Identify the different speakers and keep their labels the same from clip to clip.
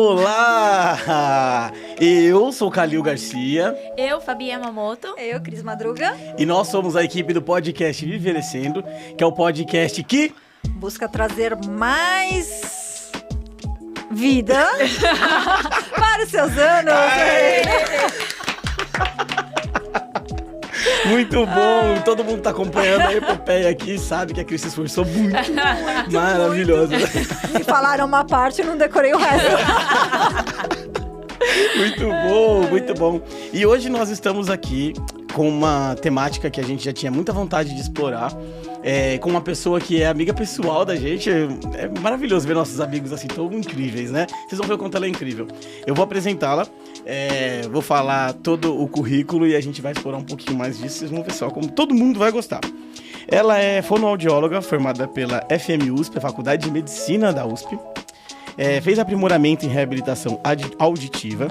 Speaker 1: Olá! Eu sou o Calil Garcia.
Speaker 2: Eu, Fabi Yamamoto.
Speaker 3: Eu, Cris Madruga.
Speaker 1: E nós somos a equipe do podcast Viverecendo, que é o podcast que
Speaker 3: busca trazer mais vida para os seus anos.
Speaker 1: Muito bom! Todo mundo tá acompanhando a epopeia aqui, sabe que a Cris se esforçou muito. Maravilhoso.
Speaker 3: Me falaram uma parte e não decorei o resto.
Speaker 1: Muito bom, muito bom. E hoje nós estamos aqui com uma temática que a gente já tinha muita vontade de explorar, com uma pessoa que é amiga pessoal da gente. É maravilhoso ver nossos amigos assim, tão incríveis, né? Vocês vão ver o quanto ela é incrível. Eu vou apresentá-la, vou falar todo o currículo e a gente vai explorar um pouquinho mais disso. Vocês vão ver só como todo mundo vai gostar. Ela é fonoaudióloga, formada pela FMUSP, a Faculdade de Medicina da USP. Fez aprimoramento em reabilitação auditiva,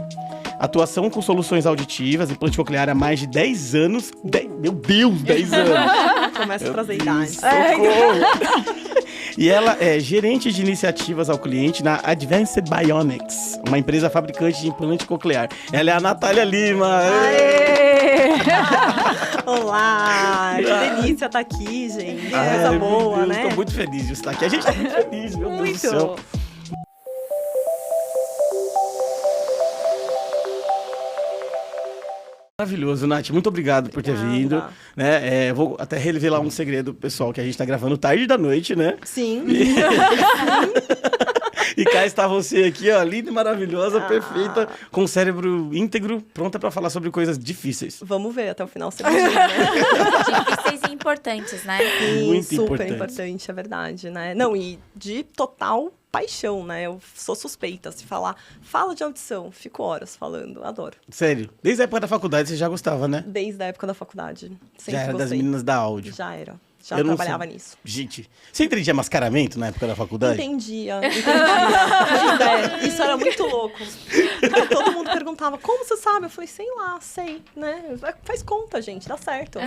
Speaker 1: atuação com soluções auditivas, implante coclear há mais de 10 anos. Meu Deus, 10 anos!
Speaker 4: Começa a trazer idade.
Speaker 1: E ela é gerente de iniciativas ao cliente na Advanced Bionics, uma empresa fabricante de implante coclear. Ela é a Natália Lima.
Speaker 4: Olá! Que delícia estar aqui, gente. Que coisa boa,
Speaker 1: Deus,
Speaker 4: né?
Speaker 1: Estou muito feliz de estar aqui. A gente está muito feliz, meu Deus do céu. Maravilhoso, Nath. Muito obrigado por ter vindo. Né? Vou até revelar um segredo, pessoal, que a gente está gravando tarde da noite, né?
Speaker 4: Sim.
Speaker 1: E cá está você aqui, ó, linda e maravilhosa, perfeita, com o cérebro íntegro, pronta para falar sobre coisas difíceis.
Speaker 4: Vamos ver até o final você né?
Speaker 2: Difíceis e importantes, né?
Speaker 1: Muito
Speaker 4: super importante, é verdade, né? Não, e de total paixão, né? Eu sou suspeita. Se fala de audição, fico horas falando, adoro.
Speaker 1: Sério? Desde a época da faculdade você já gostava, né?
Speaker 4: Desde a época da faculdade. Sempre
Speaker 1: Já era
Speaker 4: gostei.
Speaker 1: das meninas da áudio.
Speaker 4: Já era. Já trabalhava nisso.
Speaker 1: Gente, você entendia mascaramento na época da faculdade?
Speaker 4: Entendia. Isso era muito louco. Todo mundo perguntava, como você sabe? Eu falei, sei lá, sei, né? Faz conta, gente, dá certo.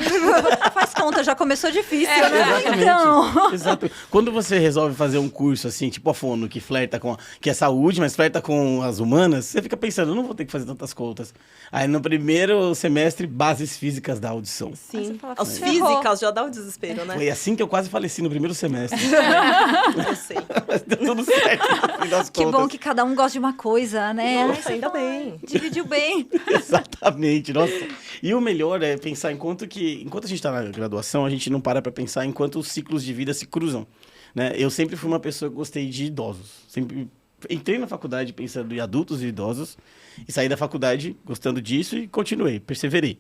Speaker 3: Faz conta, já começou difícil, né?
Speaker 1: Exatamente.
Speaker 3: Então...
Speaker 1: Exato. Quando você resolve fazer um curso assim, tipo a fono, que flerta com que é saúde, mas flerta com as humanas, você fica pensando, eu não vou ter que fazer tantas contas. Aí no primeiro semestre, bases físicas da audição.
Speaker 4: Sim.
Speaker 3: fala,
Speaker 4: As
Speaker 3: ferrou.
Speaker 4: físicas já dá o desespero, né?
Speaker 1: Foi assim que eu quase faleci no primeiro semestre.
Speaker 4: Eu sei.
Speaker 1: Mas deu tudo certo, no fim das
Speaker 3: Que
Speaker 1: contas.
Speaker 3: bom que cada um gosta de uma coisa, né?
Speaker 4: Nossa, ainda bem.
Speaker 3: Dividiu bem.
Speaker 1: Exatamente, nossa. E o melhor é pensar enquanto a gente está na graduação, a gente não para pensar enquanto os ciclos de vida se cruzam, né? Eu sempre fui uma pessoa que gostei de idosos. Sempre entrei na faculdade pensando em adultos e idosos e saí da faculdade gostando disso e continuei, perseverei.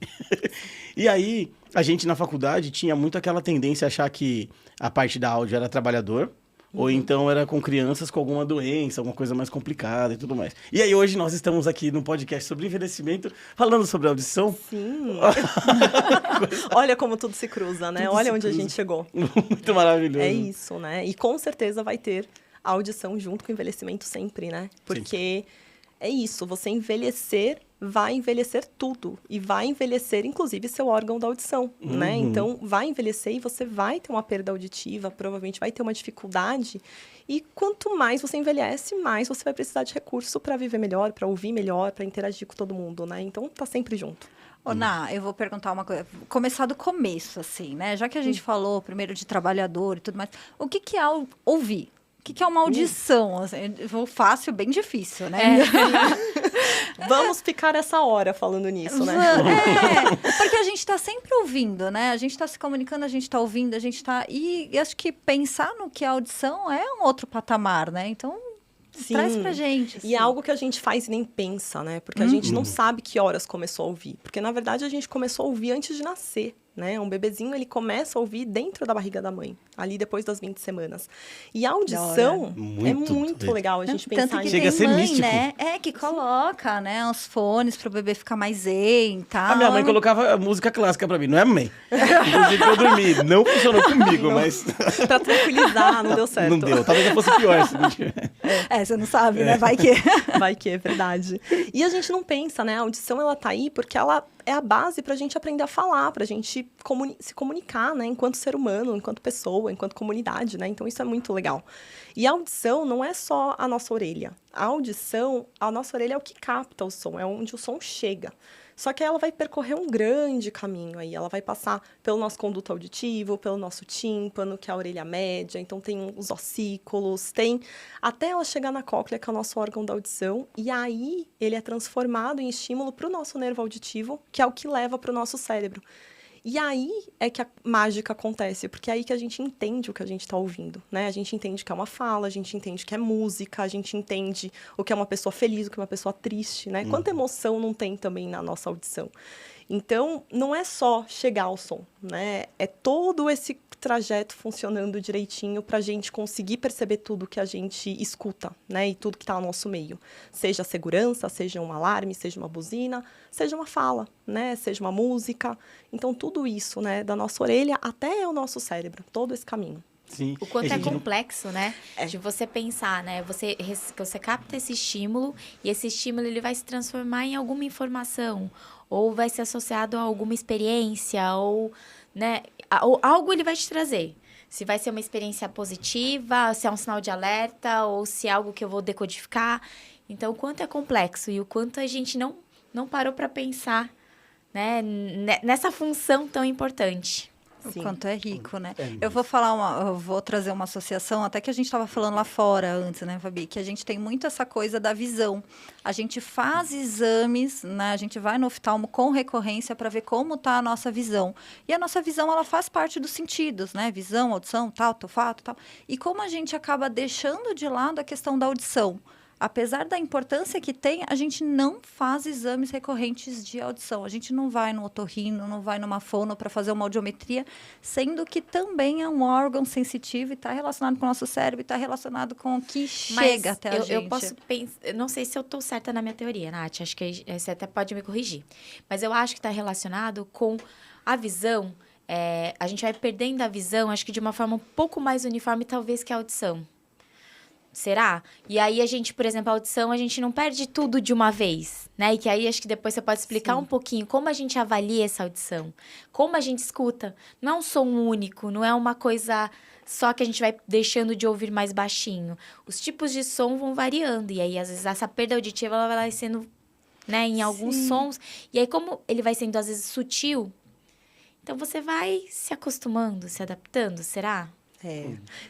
Speaker 1: E aí, a gente na faculdade tinha muito aquela tendência a achar que a parte da áudio era trabalhador, ou então era com crianças com alguma doença, alguma coisa mais complicada e tudo mais. E aí hoje nós estamos aqui no podcast sobre envelhecimento, falando sobre audição.
Speaker 4: Sim. Olha como tudo se cruza, né?
Speaker 1: Tudo
Speaker 4: Olha
Speaker 1: se
Speaker 4: onde
Speaker 1: cruza.
Speaker 4: a gente chegou.
Speaker 1: Muito maravilhoso.
Speaker 4: É isso, né? E com certeza vai ter a audição junto com o envelhecimento sempre, né? Porque é isso, você envelhecer vai envelhecer tudo. E vai envelhecer, inclusive, seu órgão da audição, né? Então, vai envelhecer e você vai ter uma perda auditiva, provavelmente vai ter uma dificuldade. E quanto mais você envelhece, mais você vai precisar de recurso para viver melhor, para ouvir melhor, para interagir com todo mundo, né? Então, tá sempre junto.
Speaker 3: Ô, Ná, eu vou perguntar uma coisa. Começar do começo, assim, né? Já que a gente falou primeiro de trabalhador e tudo mais, o que é ouvir? O que é uma audição? Assim, fácil, bem difícil, né?
Speaker 4: Vamos ficar essa hora falando nisso, né?
Speaker 3: Porque a gente está sempre ouvindo, né? A gente está se comunicando, a gente está ouvindo, a gente está... E acho que pensar no que é audição é um outro patamar, né? Então,
Speaker 4: Sim.
Speaker 3: traz pra gente.
Speaker 4: E é algo que a gente faz e nem pensa, né? Porque a gente não sabe que horas começou a ouvir. Porque, na verdade, a gente começou a ouvir antes de nascer, né? Um bebezinho, ele começa a ouvir dentro da barriga da mãe. Ali depois das 20 semanas. E a audição é muito legal a gente pensar
Speaker 3: Tanto que
Speaker 4: nisso.
Speaker 1: Chega a
Speaker 3: tem
Speaker 1: ser
Speaker 3: mãe,
Speaker 1: místico.
Speaker 3: né? Que coloca, né? Os fones pro bebê ficar mais zen e tal.
Speaker 1: A minha mãe colocava música clássica pra mim, não é, mãe? Inclusive eu dormi. Não funcionou comigo, mas...
Speaker 4: Pra tranquilizar, não deu certo.
Speaker 1: Não deu. Talvez eu fosse pior se não tiver.
Speaker 3: Você não sabe, né? Vai que...
Speaker 4: Vai que é verdade. E a gente não pensa, né? A audição, ela tá aí porque ela é a base pra gente aprender a falar, pra gente se comunicar, né? Enquanto ser humano, enquanto pessoa, enquanto comunidade, né? Então, isso é muito legal. E a audição não é só a nossa orelha. A audição, a nossa orelha é o que capta o som, é onde o som chega. Só que ela vai percorrer um grande caminho aí. Ela vai passar pelo nosso conduto auditivo, pelo nosso tímpano, que é a orelha média. Então, tem os ossículos, tem... Até ela chegar na cóclea, que é o nosso órgão da audição. E aí, ele é transformado em estímulo para o nosso nervo auditivo, que é o que leva para o nosso cérebro. E aí é que a mágica acontece, porque é aí que a gente entende o que a gente está ouvindo, né? A gente entende que é uma fala, a gente entende que é música, a gente entende o que é uma pessoa feliz, o que é uma pessoa triste, né? Quanta emoção não tem também na nossa audição. Então, não é só chegar ao som, né? É todo esse trajeto funcionando direitinho para a gente conseguir perceber tudo que a gente escuta, né? E tudo que está no nosso meio. Seja segurança, seja um alarme, seja uma buzina, seja uma fala, né? Seja uma música. Então, tudo isso, né? Da nossa orelha até o nosso cérebro, todo esse caminho.
Speaker 1: Sim.
Speaker 2: O quanto
Speaker 1: A
Speaker 2: é
Speaker 1: gente não-
Speaker 2: complexo, né? De você pensar, né? Você capta esse estímulo e esse estímulo ele vai se transformar em alguma informação ou vai ser associado a alguma experiência ou, né? Ou algo ele vai te trazer. Se vai ser uma experiência positiva, se é um sinal de alerta ou se é algo que eu vou decodificar. Então, o quanto é complexo e o quanto a gente não parou para pensar, né? Nessa função tão importante.
Speaker 3: O
Speaker 4: Sim.
Speaker 3: quanto é rico, né?
Speaker 1: É mesmo.
Speaker 3: Eu vou trazer uma associação, até que a gente estava falando lá fora antes, né, Fabi? Que a gente tem muito essa coisa da visão. A gente faz exames, né? A gente vai no oftalmo com recorrência para ver como está a nossa visão. E a nossa visão, ela faz parte dos sentidos, né? Visão, audição, tato, olfato, tal. E como a gente acaba deixando de lado a questão da audição? Apesar da importância que tem, a gente não faz exames recorrentes de audição. A gente não vai no otorrino, não vai numa fono para fazer uma audiometria, sendo que também é um órgão sensitivo e está relacionado com o nosso cérebro, está relacionado com o que chega até a gente.
Speaker 2: Eu posso pensar... Não sei se eu estou certa na minha teoria, Nath. Acho que você até pode me corrigir. Mas eu acho que está relacionado com a visão. A gente vai perdendo a visão, acho que de uma forma um pouco mais uniforme, talvez, que a audição. Será? E aí a gente, por exemplo, a audição, a gente não perde tudo de uma vez, né? E que aí acho que depois você pode explicar um pouquinho como a gente avalia essa audição, como a gente escuta. Não é um som único, não é uma coisa só que a gente vai deixando de ouvir mais baixinho. Os tipos de som vão variando e aí às vezes essa perda auditiva ela vai sendo, né, em alguns sons. E aí como ele vai sendo às vezes sutil, então você vai se acostumando, se adaptando, será?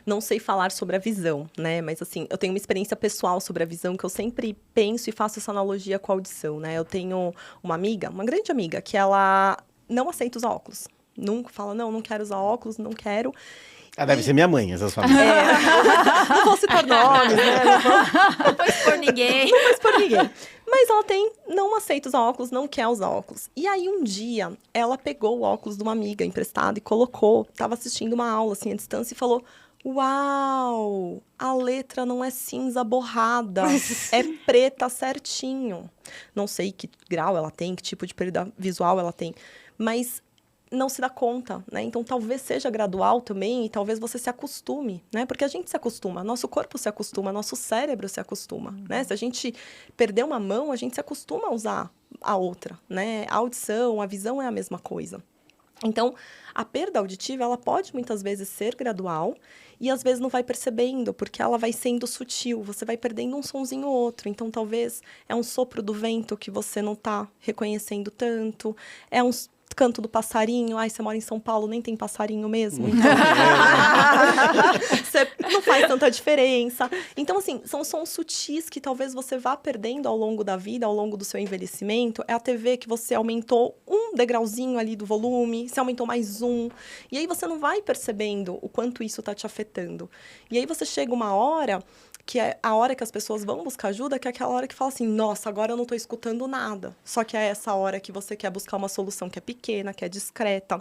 Speaker 4: Não sei falar sobre a visão, né? Mas, assim, eu tenho uma experiência pessoal sobre a visão que eu sempre penso e faço essa analogia com a audição, né? Eu tenho uma amiga, uma grande amiga, que ela não aceita usar óculos. Nunca fala, não quero usar óculos, não quero.
Speaker 1: Ah, deve ser minha mãe, essas famílias.
Speaker 4: Não vou citar nomes, né?
Speaker 2: Não foi por ninguém.
Speaker 4: Não faz por ninguém. Mas ela não aceita usar óculos, não quer usar óculos. E aí, um dia, ela pegou o óculos de uma amiga emprestado e colocou, estava assistindo uma aula, assim, à distância, e falou, uau, a letra não é cinza borrada, é preta certinho. Não sei que grau ela tem, que tipo de perda visual ela tem, mas não se dá conta, né? Então, talvez seja gradual também e talvez você se acostume, né? Porque a gente se acostuma, nosso corpo se acostuma, nosso cérebro se acostuma, né? Se a gente perder uma mão, a gente se acostuma a usar a outra, né? A audição, a visão é a mesma coisa. Então, a perda auditiva, ela pode muitas vezes ser gradual e às vezes não vai percebendo, porque ela vai sendo sutil, você vai perdendo um sonzinho ou outro. Então, talvez é um sopro do vento que você não está reconhecendo tanto, é um canto do passarinho. Ai, você mora em São Paulo, nem tem passarinho mesmo. Então, você não faz tanta diferença. Então, assim, são sons sutis que talvez você vá perdendo ao longo da vida, ao longo do seu envelhecimento. É a TV que você aumentou um degrauzinho ali do volume, você aumentou mais um. E aí você não vai percebendo o quanto isso está te afetando. E aí você chega uma hora que é a hora que as pessoas vão buscar ajuda, que é aquela hora que fala assim, nossa, agora eu não estou escutando nada. Só que é essa hora que você quer buscar uma solução que é pequena, que é discreta,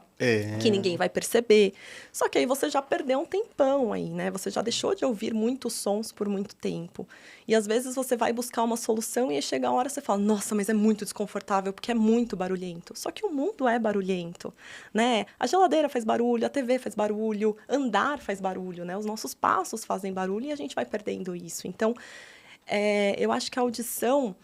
Speaker 4: que ninguém vai perceber. Só que aí você já perdeu um tempão aí, né? Você já deixou de ouvir muitos sons por muito tempo. E às vezes você vai buscar uma solução e aí chega a hora você fala, nossa, mas é muito desconfortável porque é muito barulhento. Só que o mundo é barulhento, né? A geladeira faz barulho, a TV faz barulho, andar faz barulho, né? Os nossos passos fazem barulho e a gente vai perdendo isso. Então, eu acho que a audição,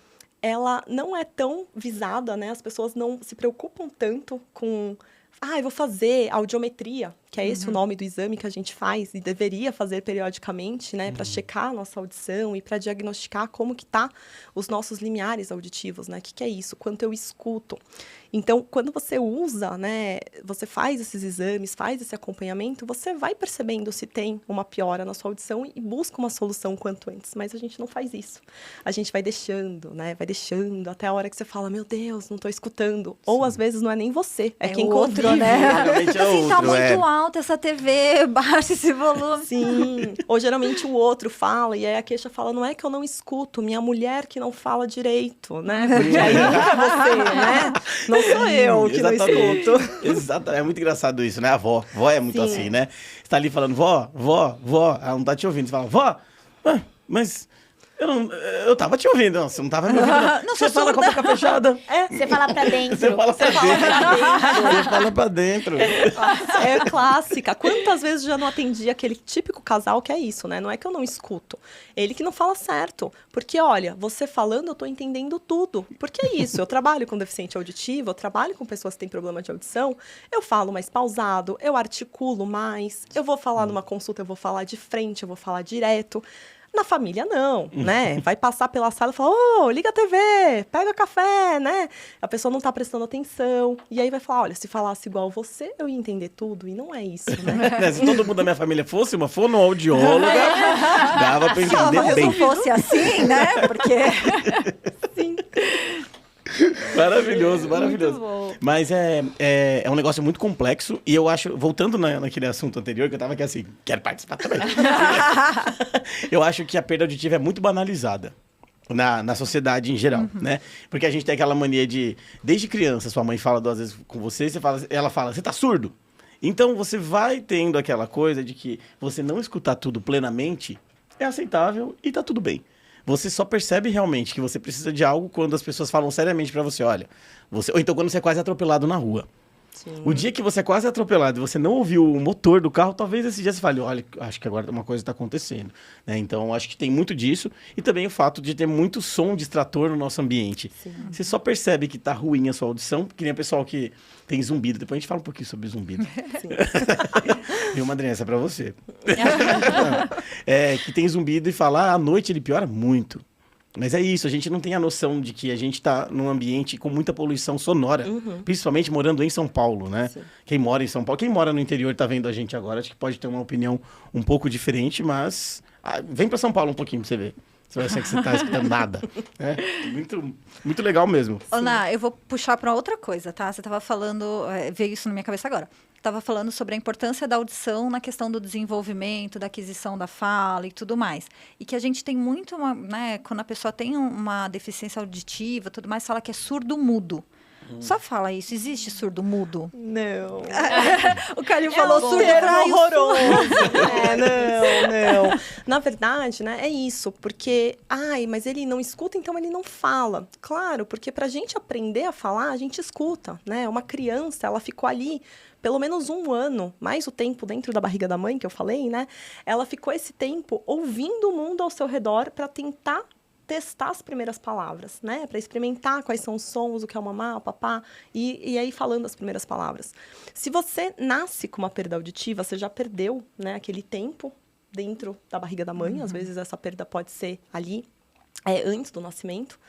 Speaker 4: ela não é tão visada, né? As pessoas não se preocupam tanto com eu vou fazer audiometria, que é esse o nome do exame que a gente faz e deveria fazer periodicamente, né, para checar a nossa audição e para diagnosticar como que tá os nossos limiares auditivos, né? O que é isso? Quanto eu escuto. Então, quando você usa, né, você faz esses exames, faz esse acompanhamento, você vai percebendo se tem uma piora na sua audição e busca uma solução quanto antes. Mas a gente não faz isso. A gente vai deixando, né? Vai deixando até a hora que você fala, meu Deus, não estou escutando. Ou às vezes não é nem você, é quem
Speaker 3: outro,
Speaker 4: convive.
Speaker 3: né?
Speaker 1: Geralmente é
Speaker 3: Assim, tá
Speaker 1: outro,
Speaker 3: muito alta essa TV, baixa esse volume.
Speaker 4: Sim. Ou geralmente o outro fala e aí a queixa fala, não é que eu não escuto, minha mulher que não fala direito, né? Porque aí não é você, né? Não sou eu que
Speaker 1: Exatamente.
Speaker 4: não escuto.
Speaker 1: Exato. É muito engraçado isso, né? A avó. Vó é muito
Speaker 4: Sim.
Speaker 1: assim, né? Você tá ali falando, vó, ela não tá te ouvindo. Você fala, vó, mas eu tava te ouvindo. Não, você não tava me ouvindo.
Speaker 3: Não
Speaker 1: Você
Speaker 3: sou
Speaker 1: fala com a boca fechada.
Speaker 2: Você fala pra dentro.
Speaker 1: Você fala pra dentro. Você fala pra dentro.
Speaker 4: É clássica. Quantas vezes eu já não atendi aquele típico casal que é isso, né? Não é que eu não escuto. Ele que não fala certo. Porque, olha, você falando, eu tô entendendo tudo. Porque é isso. Eu trabalho com deficiente auditivo, eu trabalho com pessoas que têm problema de audição. Eu falo mais pausado, eu articulo mais. Eu vou falar numa consulta, eu vou falar de frente, eu vou falar direto. Na família, não, né? Vai passar pela sala e falar, liga a TV, pega café, né? A pessoa não tá prestando atenção. E aí vai falar, olha, se falasse igual você, eu ia entender tudo. E não é isso, né?
Speaker 1: Se todo mundo da minha família fosse uma fonoaudióloga, dava pra entender
Speaker 3: Mas se
Speaker 1: bem.
Speaker 3: não fosse assim, né? Porque...
Speaker 4: Sim.
Speaker 1: Maravilhoso, maravilhoso.
Speaker 3: Muito bom.
Speaker 1: Mas é um negócio muito complexo e eu acho, voltando naquele assunto anterior, que eu tava aqui assim, quero participar também. Eu acho que a perda auditiva é muito banalizada na sociedade em geral, né? Porque a gente tem aquela mania de, desde criança, sua mãe fala 2 vezes com você, ela fala, você tá surdo? Então você vai tendo aquela coisa de que você não escutar tudo plenamente é aceitável e tá tudo bem. Você só percebe realmente que você precisa de algo quando as pessoas falam seriamente pra você, olha, ou então quando você é quase atropelado na rua.
Speaker 4: Sim.
Speaker 1: O dia que você é quase atropelado e você não ouviu o motor do carro, talvez esse dia você fale, olha, acho que agora uma coisa está acontecendo. Né? Então, acho que tem muito disso. E também o fato de ter muito som distrator no nosso ambiente.
Speaker 4: Sim.
Speaker 1: Você só percebe que está ruim a sua audição, que nem o pessoal que tem zumbido. Depois a gente fala um pouquinho sobre zumbido.
Speaker 4: Sim.
Speaker 1: Viu, madrinha? Essa é pra você. Que tem zumbido e fala, à noite ele piora muito. Mas é isso, a gente não tem a noção de que a gente está num ambiente com muita poluição sonora, principalmente morando em São Paulo, né?
Speaker 4: Sim.
Speaker 1: Quem mora em São Paulo, quem mora no interior está vendo a gente agora, acho que pode ter uma opinião um pouco diferente, mas vem para São Paulo um pouquinho para você ver. Você vai achar que você está escutando nada. Né? Muito, muito legal mesmo.
Speaker 3: Ana, eu vou puxar para outra coisa, tá? Você estava falando, veio isso na minha cabeça agora. Estava falando sobre a importância da audição na questão do desenvolvimento, da aquisição da fala e tudo mais. E que a gente tem muito, né, quando a pessoa tem uma deficiência auditiva, tudo mais, fala que é surdo-mudo. Só fala isso, existe surdo-mudo?
Speaker 4: Não.
Speaker 3: O Calil falou
Speaker 4: um
Speaker 3: surdo
Speaker 4: termo horroroso. Não. Na verdade, né, é isso, porque, mas ele não escuta, então ele não fala. Claro, porque pra gente aprender a falar, a gente escuta, né? Uma criança, ela ficou ali pelo menos 1 ano, mais o tempo dentro da barriga da mãe, que eu falei, né? Ela ficou esse tempo ouvindo o mundo ao seu redor para tentar testar as primeiras palavras, né? Para experimentar quais são os sons, o que é o mamá, o papá, e aí falando as primeiras palavras. Se você nasce com uma perda auditiva, você já perdeu, né, aquele tempo dentro da barriga da mãe. Às vezes essa perda pode ser ali, antes do nascimento.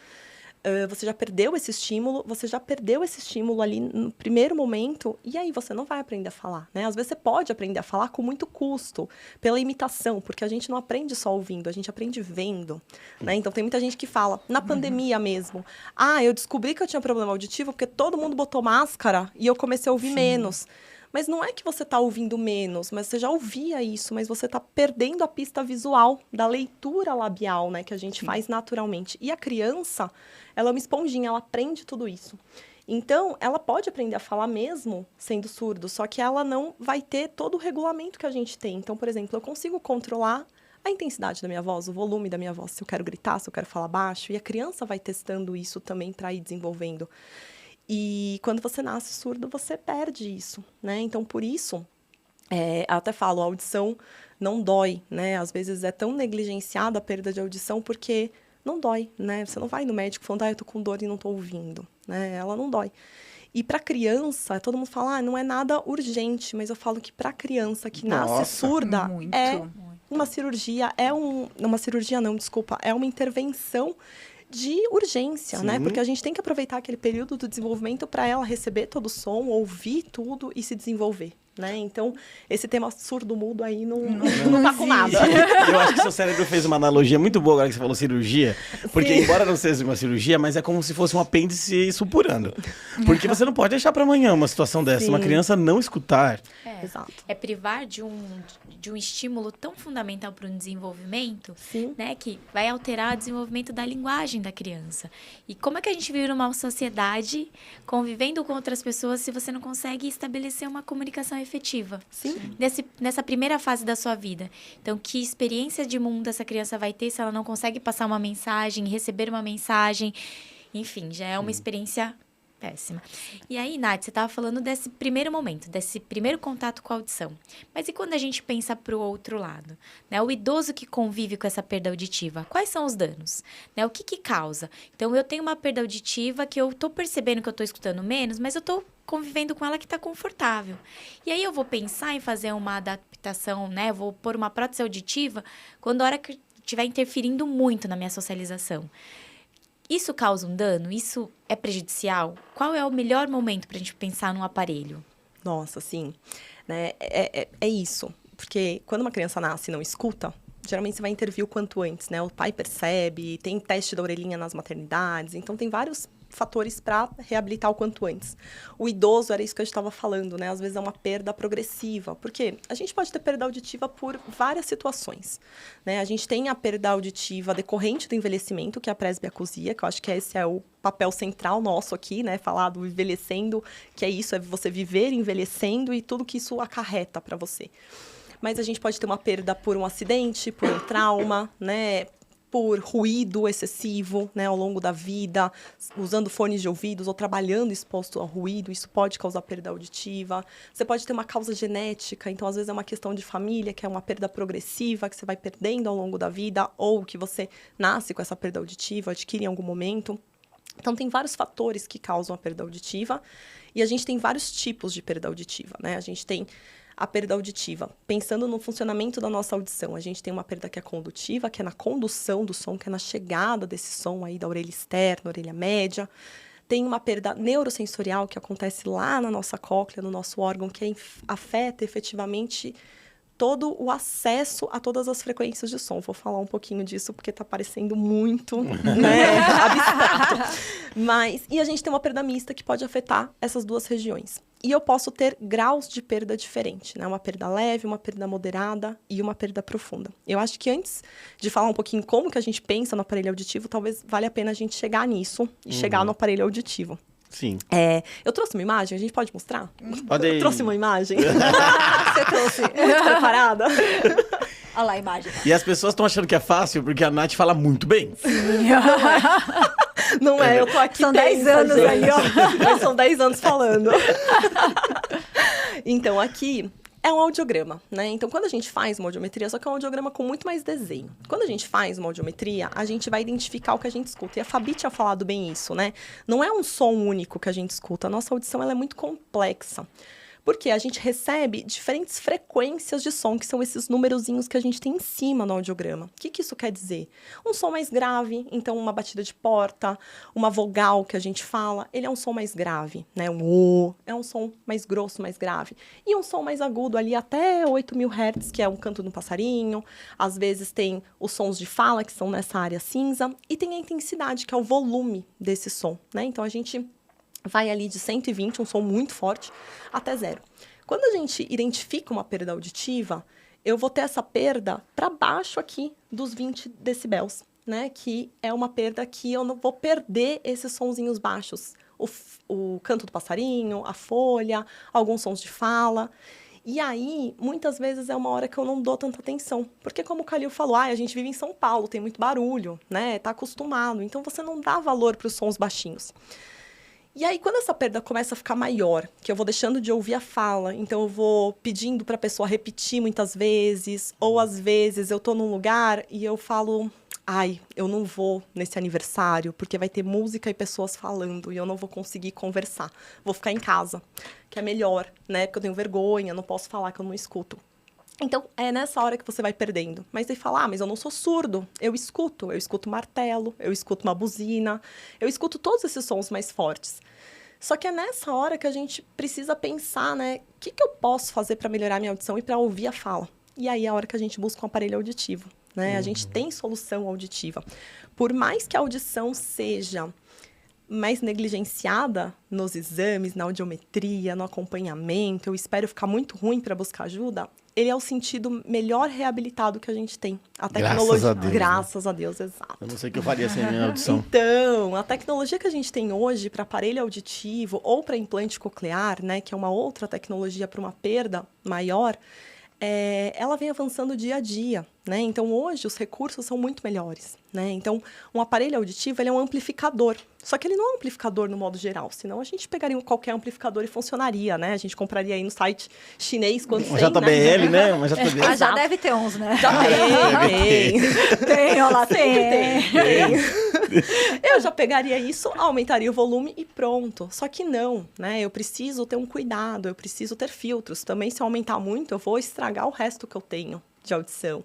Speaker 4: Você já perdeu esse estímulo ali no primeiro momento, e aí você não vai aprender a falar, né? Às vezes você pode aprender a falar com muito custo, pela imitação, porque a gente não aprende só ouvindo, a gente aprende vendo, né? Então tem muita gente que fala, na pandemia mesmo, eu descobri que eu tinha problema auditivo porque todo mundo botou máscara e eu comecei a ouvir menos. Mas não é que você está ouvindo menos, mas você já ouvia isso, mas você está perdendo a pista visual da leitura labial, né, que a gente faz naturalmente. E a criança, ela é uma esponjinha, ela aprende tudo isso. Então, ela pode aprender a falar mesmo sendo surdo, só que ela não vai ter todo o regulamento que a gente tem. Então, por exemplo, eu consigo controlar a intensidade da minha voz, o volume da minha voz, se eu quero gritar, se eu quero falar baixo, e a criança vai testando isso também para ir desenvolvendo. E quando você nasce surdo, você perde isso, né? Então, por isso, eu até falo, a audição não dói, né? Às vezes é tão negligenciada a perda de audição porque não dói, né? Você não vai no médico falando, eu tô com dor e não tô ouvindo, né? Ela não dói. E para criança, todo mundo fala, não é nada urgente, mas eu falo que para criança que nasce surda, uma cirurgia, uma cirurgia não, desculpa, é uma intervenção de urgência, né? Porque a gente tem que aproveitar aquele período do desenvolvimento para ela receber todo o som, ouvir tudo e se desenvolver. Né? Então, esse tema surdo-mudo aí não tá com nada.
Speaker 1: Eu acho que seu cérebro fez uma analogia muito boa agora que você falou cirurgia. Porque, embora não seja uma cirurgia, mas é como se fosse um apêndice supurando. Porque você não pode deixar para amanhã uma situação dessa. Uma criança não escutar.
Speaker 4: Exato.
Speaker 2: É privar de um estímulo tão fundamental para o desenvolvimento, né? Que vai alterar o desenvolvimento da linguagem da criança. E como é que a gente vive numa sociedade convivendo com outras pessoas se você não consegue estabelecer uma comunicação efetiva? Nessa primeira fase da sua vida. Então, que experiência de mundo essa criança vai ter se ela não consegue passar uma mensagem, receber uma mensagem? Enfim, já é uma experiência péssima. E aí, Nath, você estava falando desse primeiro momento, desse primeiro contato com a audição. Mas e quando a gente pensa para o outro lado? Né? O idoso que convive com essa perda auditiva, quais são os danos? Né? O que causa? Então, eu tenho uma perda auditiva que eu estou percebendo que eu estou escutando menos, mas eu estou convivendo com ela que está confortável. E aí eu vou pensar em fazer uma adaptação, né? Vou pôr uma prótese auditiva quando a hora que estiver interferindo muito na minha socialização. Isso causa um dano? Isso é prejudicial? Qual é o melhor momento para a gente pensar num aparelho?
Speaker 4: Nossa, sim. Né? É isso. Porque quando uma criança nasce e não escuta, geralmente você vai intervir o quanto antes, né? O pai percebe, tem teste da orelhinha nas maternidades. Então, tem vários fatores para reabilitar o quanto antes. O idoso, era isso que a gente estava falando, né? Às vezes é uma perda progressiva. Porque a gente pode ter perda auditiva por várias situações, né? A gente tem a perda auditiva decorrente do envelhecimento, que é a presbiacusia, que eu acho que esse é o papel central nosso aqui, né? Falar do envelhecendo, que é isso, é você viver envelhecendo e tudo que isso acarreta para você. Mas a gente pode ter uma perda por um acidente, por um trauma, né? Por ruído excessivo, né, ao longo da vida, usando fones de ouvidos ou trabalhando exposto ao ruído, isso pode causar perda auditiva. Você pode ter uma causa genética, então às vezes é uma questão de família, que é uma perda progressiva, que você vai perdendo ao longo da vida, ou que você nasce com essa perda auditiva, adquire em algum momento. Então, tem vários fatores que causam a perda auditiva, e a gente tem vários tipos de perda auditiva, né? A gente tem a perda auditiva, pensando no funcionamento da nossa audição, a gente tem uma perda que é condutiva, que é na condução do som, que é na chegada desse som aí da orelha externa, orelha média. Tem uma perda neurosensorial que acontece lá na nossa cóclea, no nosso órgão, que afeta efetivamente todo o acesso a todas as frequências de som. Vou falar um pouquinho disso, porque está parecendo muito, né, abstrato. E a gente tem uma perda mista que pode afetar essas duas regiões. E eu posso ter graus de perda diferentes, né? Uma perda leve, uma perda moderada e uma perda profunda. Eu acho que antes de falar um pouquinho como que a gente pensa no aparelho auditivo, talvez valha a pena a gente chegar nisso e chegar no aparelho auditivo.
Speaker 1: Sim.
Speaker 4: Eu trouxe uma imagem, a gente pode mostrar?
Speaker 1: Pode.
Speaker 4: Eu trouxe uma imagem. Você trouxe. Muito preparada.
Speaker 3: Olha lá a imagem.
Speaker 1: E as pessoas estão achando que é fácil porque a Nath fala muito bem.
Speaker 4: Não é, eu tô aqui.
Speaker 3: São 10 anos
Speaker 4: gente.
Speaker 3: aí, ó.
Speaker 4: Mas são 10 anos falando. Então, aqui é um audiograma, né? Então, quando a gente faz uma audiometria, só que é um audiograma com muito mais desenho. Quando a gente faz uma audiometria, a gente vai identificar o que a gente escuta. E a Fabi tinha falado bem isso, né? Não é um som único que a gente escuta. A nossa audição, ela é muito complexa. Porque a gente recebe diferentes frequências de som, que são esses numerozinhos que a gente tem em cima no audiograma. O que isso quer dizer? Um som mais grave, então uma batida de porta, uma vogal que a gente fala, ele é um som mais grave, né? Um O, é um som mais grosso, mais grave. E um som mais agudo ali até 8.000 Hz, que é um canto de um passarinho. Às vezes tem os sons de fala, que são nessa área cinza. E tem a intensidade, que é o volume desse som, né? Então, a gente vai ali de 120, um som muito forte, até 0. Quando a gente identifica uma perda auditiva, eu vou ter essa perda para baixo aqui dos 20 decibéis, né? Que é uma perda que eu não vou perder esses sonzinhos baixos. O canto do passarinho, a folha, alguns sons de fala. E aí, muitas vezes, é uma hora que eu não dou tanta atenção. Porque, como o Calil falou, a gente vive em São Paulo, tem muito barulho, né? Tá acostumado. Então, você não dá valor para os sons baixinhos. E aí, quando essa perda começa a ficar maior, que eu vou deixando de ouvir a fala, então eu vou pedindo para a pessoa repetir muitas vezes, ou às vezes eu tô num lugar e eu falo, ai, eu não vou nesse aniversário porque vai ter música e pessoas falando e eu não vou conseguir conversar. Vou ficar em casa, que é melhor, né? Porque eu tenho vergonha, não posso falar que eu não escuto. Então, é nessa hora que você vai perdendo. Mas aí fala, mas eu não sou surdo. Eu escuto martelo, eu escuto uma buzina, eu escuto todos esses sons mais fortes. Só que é nessa hora que a gente precisa pensar, né? O que eu posso fazer para melhorar minha audição e para ouvir a fala? E aí é a hora que a gente busca um aparelho auditivo, né? A gente tem solução auditiva. Por mais que a audição seja mais negligenciada nos exames, na audiometria, no acompanhamento, eu espero ficar muito ruim para buscar ajuda, ele é o sentido melhor reabilitado que a gente tem. A tecnologia, graças a Deus, exato.
Speaker 1: Eu não sei o que eu faria sem a minha audição.
Speaker 4: Então, a tecnologia que a gente tem hoje para aparelho auditivo ou para implante coclear, né, que é uma outra tecnologia para uma perda maior, ela vem avançando dia a dia, né? Então, hoje, os recursos são muito melhores, né? Então, um aparelho auditivo, ele é um amplificador. Só que ele não é um amplificador no modo geral, senão a gente pegaria qualquer amplificador e funcionaria, né? A gente compraria aí no site chinês quando
Speaker 1: tem, JBL, né?
Speaker 3: Uma JBL. Já deve ter uns, né?
Speaker 4: Já tem.
Speaker 3: Tem, olha lá, tem.
Speaker 4: Eu já pegaria isso, aumentaria o volume e pronto. Só que não, né? Eu preciso ter um cuidado, eu preciso ter filtros. Também, se eu aumentar muito, eu vou estragar o resto que eu tenho de audição.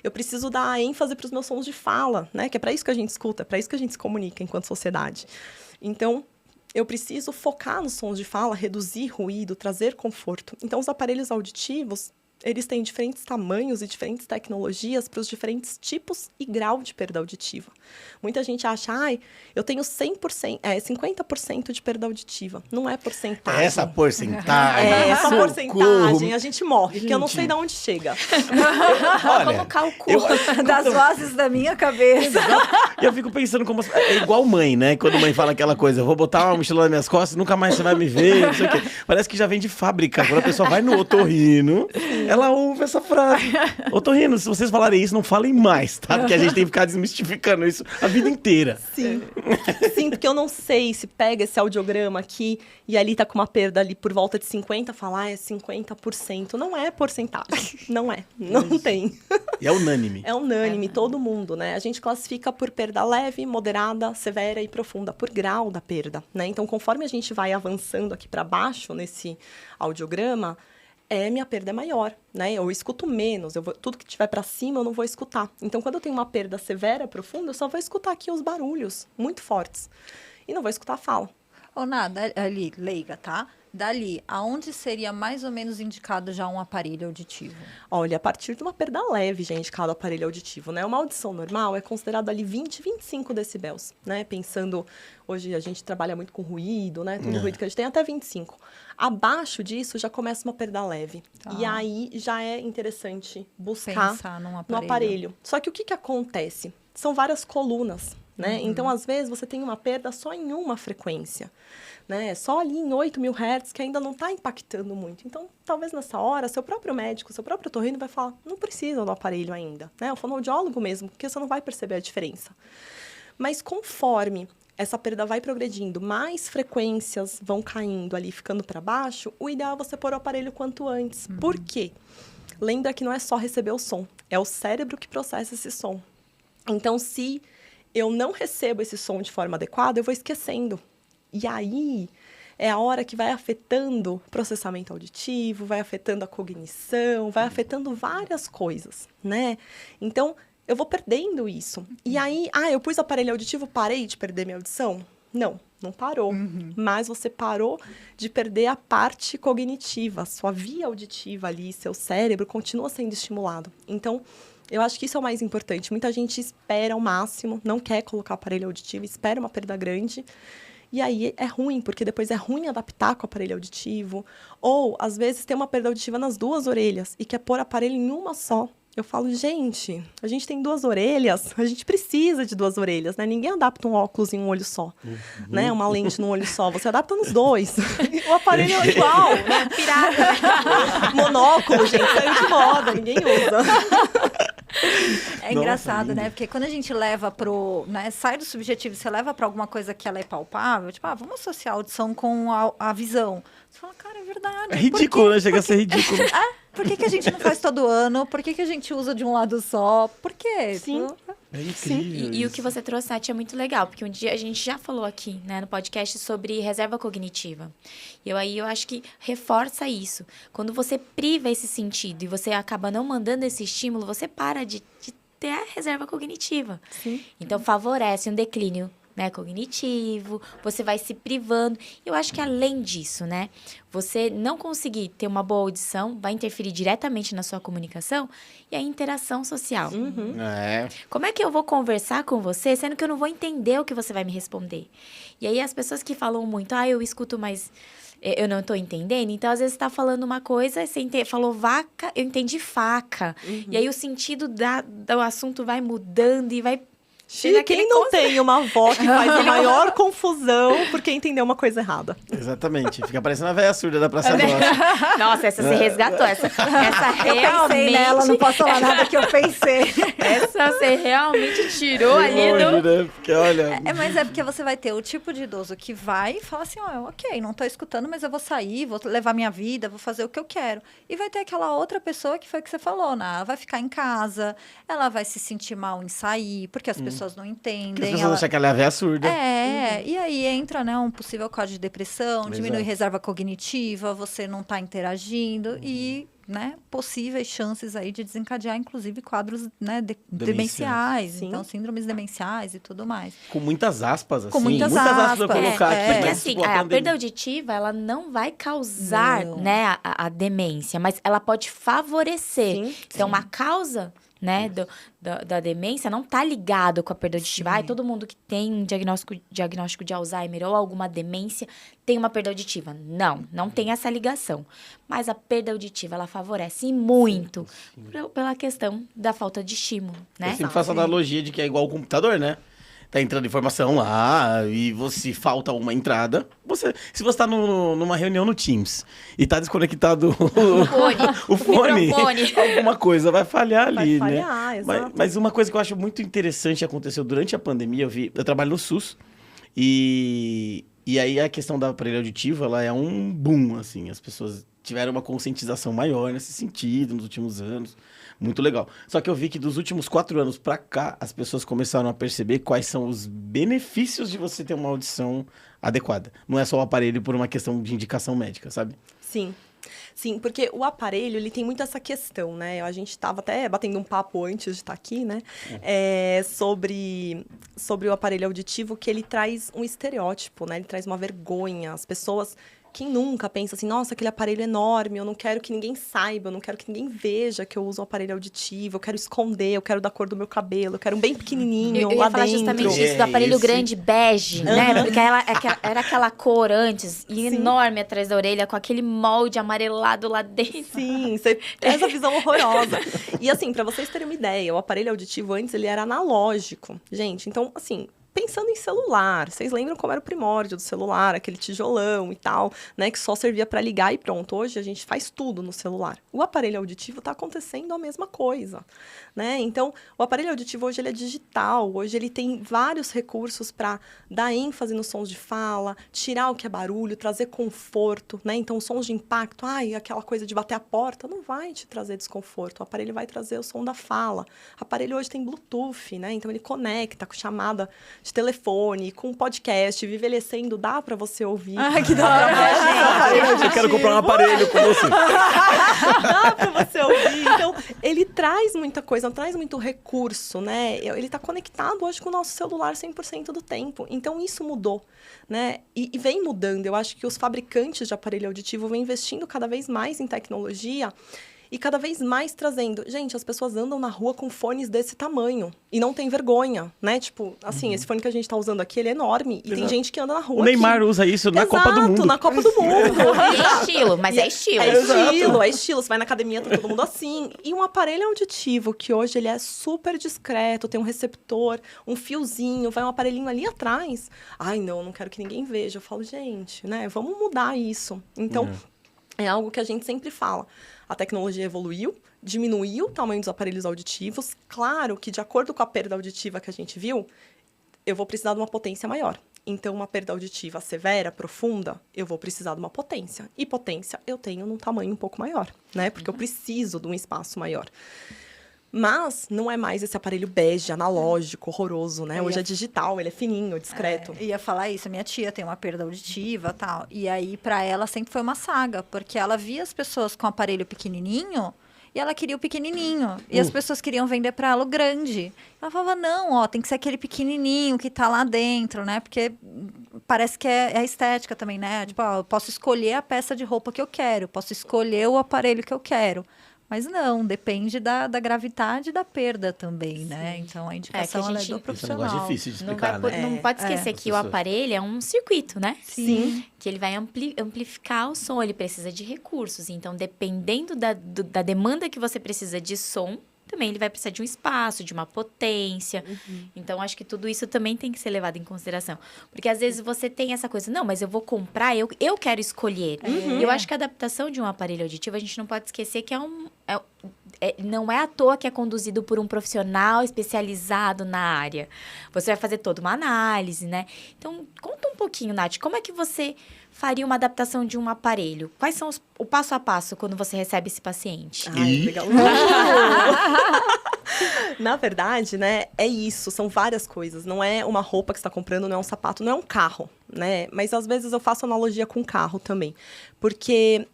Speaker 4: Eu preciso dar ênfase para os meus sons de fala, né? Que é para isso que a gente escuta, é para isso que a gente se comunica enquanto sociedade. Então, eu preciso focar nos sons de fala, reduzir ruído, trazer conforto. Então, os aparelhos auditivos, eles têm diferentes tamanhos e diferentes tecnologias para os diferentes tipos e grau de perda auditiva. Muita gente acha, eu tenho 50% de perda auditiva. Não é porcentagem.
Speaker 1: Essa porcentagem.
Speaker 4: Essa porcentagem, a gente morre, porque eu não sei de onde chega.
Speaker 1: Olha,
Speaker 2: como calculo
Speaker 3: das vozes da minha cabeça.
Speaker 1: E eu fico pensando como... É igual mãe, né? Quando a mãe fala aquela coisa, eu vou botar uma mochila nas minhas costas, nunca mais você vai me ver, não sei o quê. Parece que já vem de fábrica. Quando a pessoa vai no otorrino... Ela ouve essa frase. Otorrino, se vocês falarem isso, não falem mais, tá? Porque a gente tem que ficar desmistificando isso a vida inteira.
Speaker 4: Sim. Sim, porque eu não sei se pega esse audiograma aqui e ali tá com uma perda ali por volta de 50%, falar é 50%. Não é porcentagem. Não é. Não tem.
Speaker 1: E é unânime.
Speaker 4: É unânime, todo mundo, né? A gente classifica por perda leve, moderada, severa e profunda, por grau da perda, né? Então, conforme a gente vai avançando aqui para baixo nesse audiograma, minha perda é maior, né? Eu escuto menos, tudo que tiver para cima eu não vou escutar. Então, quando eu tenho uma perda severa, profunda, eu só vou escutar aqui os barulhos muito fortes e não vou escutar a fala.
Speaker 3: Nada, ali, leiga, tá? Dali, aonde seria mais ou menos indicado já um aparelho auditivo?
Speaker 4: Olha, a partir de uma perda leve já é indicado o aparelho auditivo, né? Uma audição normal é considerado ali 20, 25 decibéis, né? Pensando, hoje a gente trabalha muito com ruído, né? Todo ruído que a gente tem até 25. Abaixo disso já começa uma perda leve. Tá. E aí já é interessante buscar no aparelho. Só que o que acontece? São várias colunas, né? Então, às vezes, você tem uma perda só em uma frequência, né? Só ali em 8.000 Hz, que ainda não está impactando muito. Então, talvez nessa hora, seu próprio médico, seu próprio otorrino vai falar, não precisa do aparelho ainda, né? O fonoaudiólogo mesmo, porque você não vai perceber a diferença. Mas conforme essa perda vai progredindo, mais frequências vão caindo ali, ficando para baixo, o ideal é você pôr o aparelho quanto antes. Por quê? Lembra que não é só receber o som, é o cérebro que processa esse som. Então, se eu não recebo esse som de forma adequada, eu vou esquecendo. E aí é a hora que vai afetando o processamento auditivo, vai afetando a cognição, vai afetando várias coisas, né? Então, eu vou perdendo isso. E aí, eu pus aparelho auditivo, parei de perder minha audição? Não parou. Mas você parou de perder a parte cognitiva. Sua via auditiva ali, seu cérebro, continua sendo estimulado. Então, eu acho que isso é o mais importante. Muita gente espera o máximo, não quer colocar aparelho auditivo, espera uma perda grande. E aí é ruim, porque depois é ruim adaptar com o aparelho auditivo. Ou, às vezes, tem uma perda auditiva nas duas orelhas e quer pôr aparelho em uma só. Eu falo, gente, a gente tem duas orelhas, a gente precisa de duas orelhas, né? Ninguém adapta um óculos em um olho só, né? Uma lente num olho só, você adapta nos dois. O aparelho é igual, né? Pirata. Monóculo, gente, saiu de moda, ninguém usa.
Speaker 3: É engraçado, né? Porque quando a gente leva pro... Né, sai do subjetivo, você leva para alguma coisa que ela é palpável, tipo, vamos associar a audição com a visão. Você fala, cara, é verdade.
Speaker 1: É ridículo, né? Chega a ser ridículo.
Speaker 3: Por que a gente não faz todo ano? Por que a gente usa de um lado só? Por quê?
Speaker 4: Sim.
Speaker 1: É incrível.
Speaker 2: E o que você trouxe, Nath, é muito legal, porque um dia a gente já falou aqui, né, no podcast sobre reserva cognitiva. E eu acho que reforça isso. Quando você priva esse sentido e você acaba não mandando esse estímulo, você para de ter a reserva cognitiva.
Speaker 4: Sim.
Speaker 2: Então, favorece um declínio, né, cognitivo, você vai se privando. Eu acho que além disso, né, você não conseguir ter uma boa audição vai interferir diretamente na sua comunicação e a interação social.
Speaker 1: É.
Speaker 2: Como é que eu vou conversar com você, sendo que eu não vou entender o que você vai me responder? E aí, as pessoas que falam muito, eu escuto, mas eu não tô entendendo. Então, às vezes, você tá falando uma coisa, você falou vaca, eu entendi faca. E aí, o sentido do assunto vai mudando e vai...
Speaker 4: E quem não tem uma avó que faz a maior confusão porque entendeu uma coisa errada?
Speaker 1: Exatamente. Fica parecendo a velha surda da Praça Nossa.
Speaker 2: Nossa, essa você resgatou. Essa
Speaker 3: Eu
Speaker 2: realmente...
Speaker 3: pensei nela, não posso falar nada que eu pensei.
Speaker 2: Essa você realmente tirou ali do...
Speaker 1: Longe, né? Porque, olha...
Speaker 3: Mas é porque você vai ter o tipo de idoso que vai e fala assim, ok, não tô escutando, mas eu vou sair, vou levar minha vida, vou fazer o que eu quero. E vai ter aquela outra pessoa que foi o que você falou, né? Ela vai ficar em casa, ela vai se sentir mal em sair, porque as pessoas não entendem.
Speaker 1: Porque as pessoas acham que ela é a véia surda.
Speaker 3: E aí entra, né, um possível quadro de depressão,
Speaker 1: Exato.
Speaker 3: diminui reserva cognitiva, você não está interagindo e, né, possíveis chances aí de desencadear, inclusive, quadros, né, demenciais,
Speaker 4: Sim.
Speaker 3: então síndromes demenciais e tudo mais.
Speaker 1: Com muitas aspas, assim.
Speaker 3: Com muitas
Speaker 1: aspas pra
Speaker 3: aspas.
Speaker 1: colocar aqui.
Speaker 2: Porque
Speaker 1: mas,
Speaker 2: assim,
Speaker 1: tipo,
Speaker 2: a
Speaker 1: pandemia-
Speaker 2: perda auditiva, ela não vai causar,
Speaker 3: Não.
Speaker 2: né, a demência, mas ela pode favorecer.
Speaker 4: Sim,
Speaker 2: Então, uma causa, né, da demência não tá ligado com a perda auditiva. Todo mundo que tem um diagnóstico de Alzheimer ou alguma demência tem uma perda auditiva. Não tem essa ligação. Mas a perda auditiva, ela favorece muito pela questão da falta de estímulo, né?
Speaker 1: Eu sempre faço a analogia de que é igual o computador, né? Tá entrando informação lá e você falta uma entrada. Se você tá numa reunião no Teams e tá desconectado o fone,
Speaker 2: microfone.
Speaker 1: alguma coisa vai falhar ali,
Speaker 4: Vai
Speaker 1: né?
Speaker 4: falhar, exato.
Speaker 1: Mas uma coisa que eu acho muito interessante aconteceu durante a pandemia, eu trabalho no SUS e aí a questão da aparelho auditivo, ela é um boom, assim, as pessoas tiveram uma conscientização maior nesse sentido nos últimos anos. Muito legal. Só que eu vi que dos últimos 4 anos pra cá, as pessoas começaram a perceber quais são os benefícios de você ter uma audição adequada. Não é só o aparelho por uma questão de indicação médica, sabe?
Speaker 4: Sim. Sim, porque o aparelho, ele tem muito essa questão, né? A gente estava até batendo um papo antes de estar aqui, né? Sobre o aparelho auditivo, que ele traz um estereótipo, né? Ele traz uma vergonha. As pessoas... Quem nunca pensa assim, nossa, aquele aparelho enorme, eu não quero que ninguém saiba, eu não quero que ninguém veja que eu uso um aparelho auditivo, eu quero esconder, eu quero da cor do meu cabelo, eu quero um bem pequenininho
Speaker 2: Eu
Speaker 4: lá
Speaker 2: ia falar
Speaker 4: dentro.
Speaker 2: justamente isso, do aparelho grande, bege, né? Porque era aquela cor antes, e enorme atrás da orelha, com aquele molde amarelado lá dentro.
Speaker 4: Sim, você tem essa visão horrorosa. E assim, pra vocês terem uma ideia, o aparelho auditivo antes, ele era analógico. Gente, então, assim... Pensando em celular, vocês lembram como era o primórdio do celular, aquele tijolão e tal, né, que só servia para ligar e pronto. Hoje a gente faz tudo no celular. O aparelho auditivo está acontecendo a mesma coisa, né? Então, o aparelho auditivo hoje ele é digital, hoje ele tem vários recursos para dar ênfase nos sons de fala, tirar o que é barulho, trazer conforto, né? Então, sons de impacto, aquela coisa de bater a porta, não vai te trazer desconforto. O aparelho vai trazer o som da fala. O aparelho hoje tem Bluetooth, né? Então, ele conecta com chamada de telefone, com podcast, Vivelecendo, dá pra você ouvir.
Speaker 3: Que da hora.
Speaker 1: Eu quero comprar um aparelho com você.
Speaker 4: Dá pra você ouvir. Então, ele traz muita coisa, traz muito recurso, né? Ele tá conectado hoje com o nosso celular 100% do tempo. Então, isso mudou, né? E vem mudando. Eu acho que os fabricantes de aparelho auditivo vêm investindo cada vez mais em tecnologia e cada vez mais trazendo... Gente, as pessoas andam na rua com fones desse tamanho e não tem vergonha, né? Tipo, assim, esse fone que a gente tá usando aqui, ele é enorme. E tem gente que anda na rua
Speaker 1: O Neymar
Speaker 4: aqui.
Speaker 1: usa isso na Copa do Mundo.
Speaker 4: Na Copa do Mundo.
Speaker 2: É estilo, mas é estilo.
Speaker 4: É estilo. Você vai na academia, tá todo mundo assim. E um aparelho auditivo, que hoje ele é super discreto, tem um receptor, um fiozinho, vai um aparelhinho ali atrás. Não quero que ninguém veja. Eu falo, gente, né? Vamos mudar isso. Então, é algo que a gente sempre fala. A tecnologia evoluiu, diminuiu o tamanho dos aparelhos auditivos. Claro que, de acordo com a perda auditiva que a gente viu, eu vou precisar de uma potência maior. Então, uma perda auditiva severa, profunda, eu vou precisar de uma potência. E potência eu tenho num tamanho um pouco maior, né? Porque eu preciso de um espaço maior. Mas não é mais esse aparelho bege, analógico, horroroso, né? Hoje é digital, ele é fininho, discreto.
Speaker 3: Ia falar isso, minha tia tem uma perda auditiva e tal. E aí, pra ela, sempre foi uma saga, porque ela via as pessoas com aparelho pequenininho e ela queria o pequenininho. E as pessoas queriam vender pra ela o grande. Ela falava, não, ó, tem que ser aquele pequenininho que tá lá dentro, né? Porque parece que é a estética também, né? Tipo, ó, eu posso escolher a peça de roupa que eu quero, posso escolher o aparelho que eu quero. Mas não, depende da gravidade da perda também, né? Então, a indicação ela é do
Speaker 1: Esse é um
Speaker 3: profissional.
Speaker 1: negócio difícil de
Speaker 2: Não,
Speaker 1: explicar,
Speaker 2: vai,
Speaker 1: né?
Speaker 2: não pode esquecer que o aparelho é um circuito, né?
Speaker 4: Sim.
Speaker 2: Que ele vai amplificar o som, ele precisa de recursos. Então, dependendo da demanda que você precisa de som, também ele vai precisar de um espaço, de uma potência. Então, acho que tudo isso também tem que ser levado em consideração. Porque, às vezes, você tem essa coisa, não, mas eu vou comprar, eu quero escolher. E eu acho que a adaptação de um aparelho auditivo, a gente não pode esquecer que não é à toa que é conduzido por um profissional especializado na área. Você vai fazer toda uma análise, né? Então, conta um pouquinho, Nath, como é que você faria uma adaptação de um aparelho? Quais são o passo a passo quando você recebe esse paciente?
Speaker 4: Ai, legal. Na verdade, né, é isso, são várias coisas. Não é uma roupa que você está comprando, não é um sapato, não é um carro, né? Mas às vezes eu faço analogia com carro também. Porque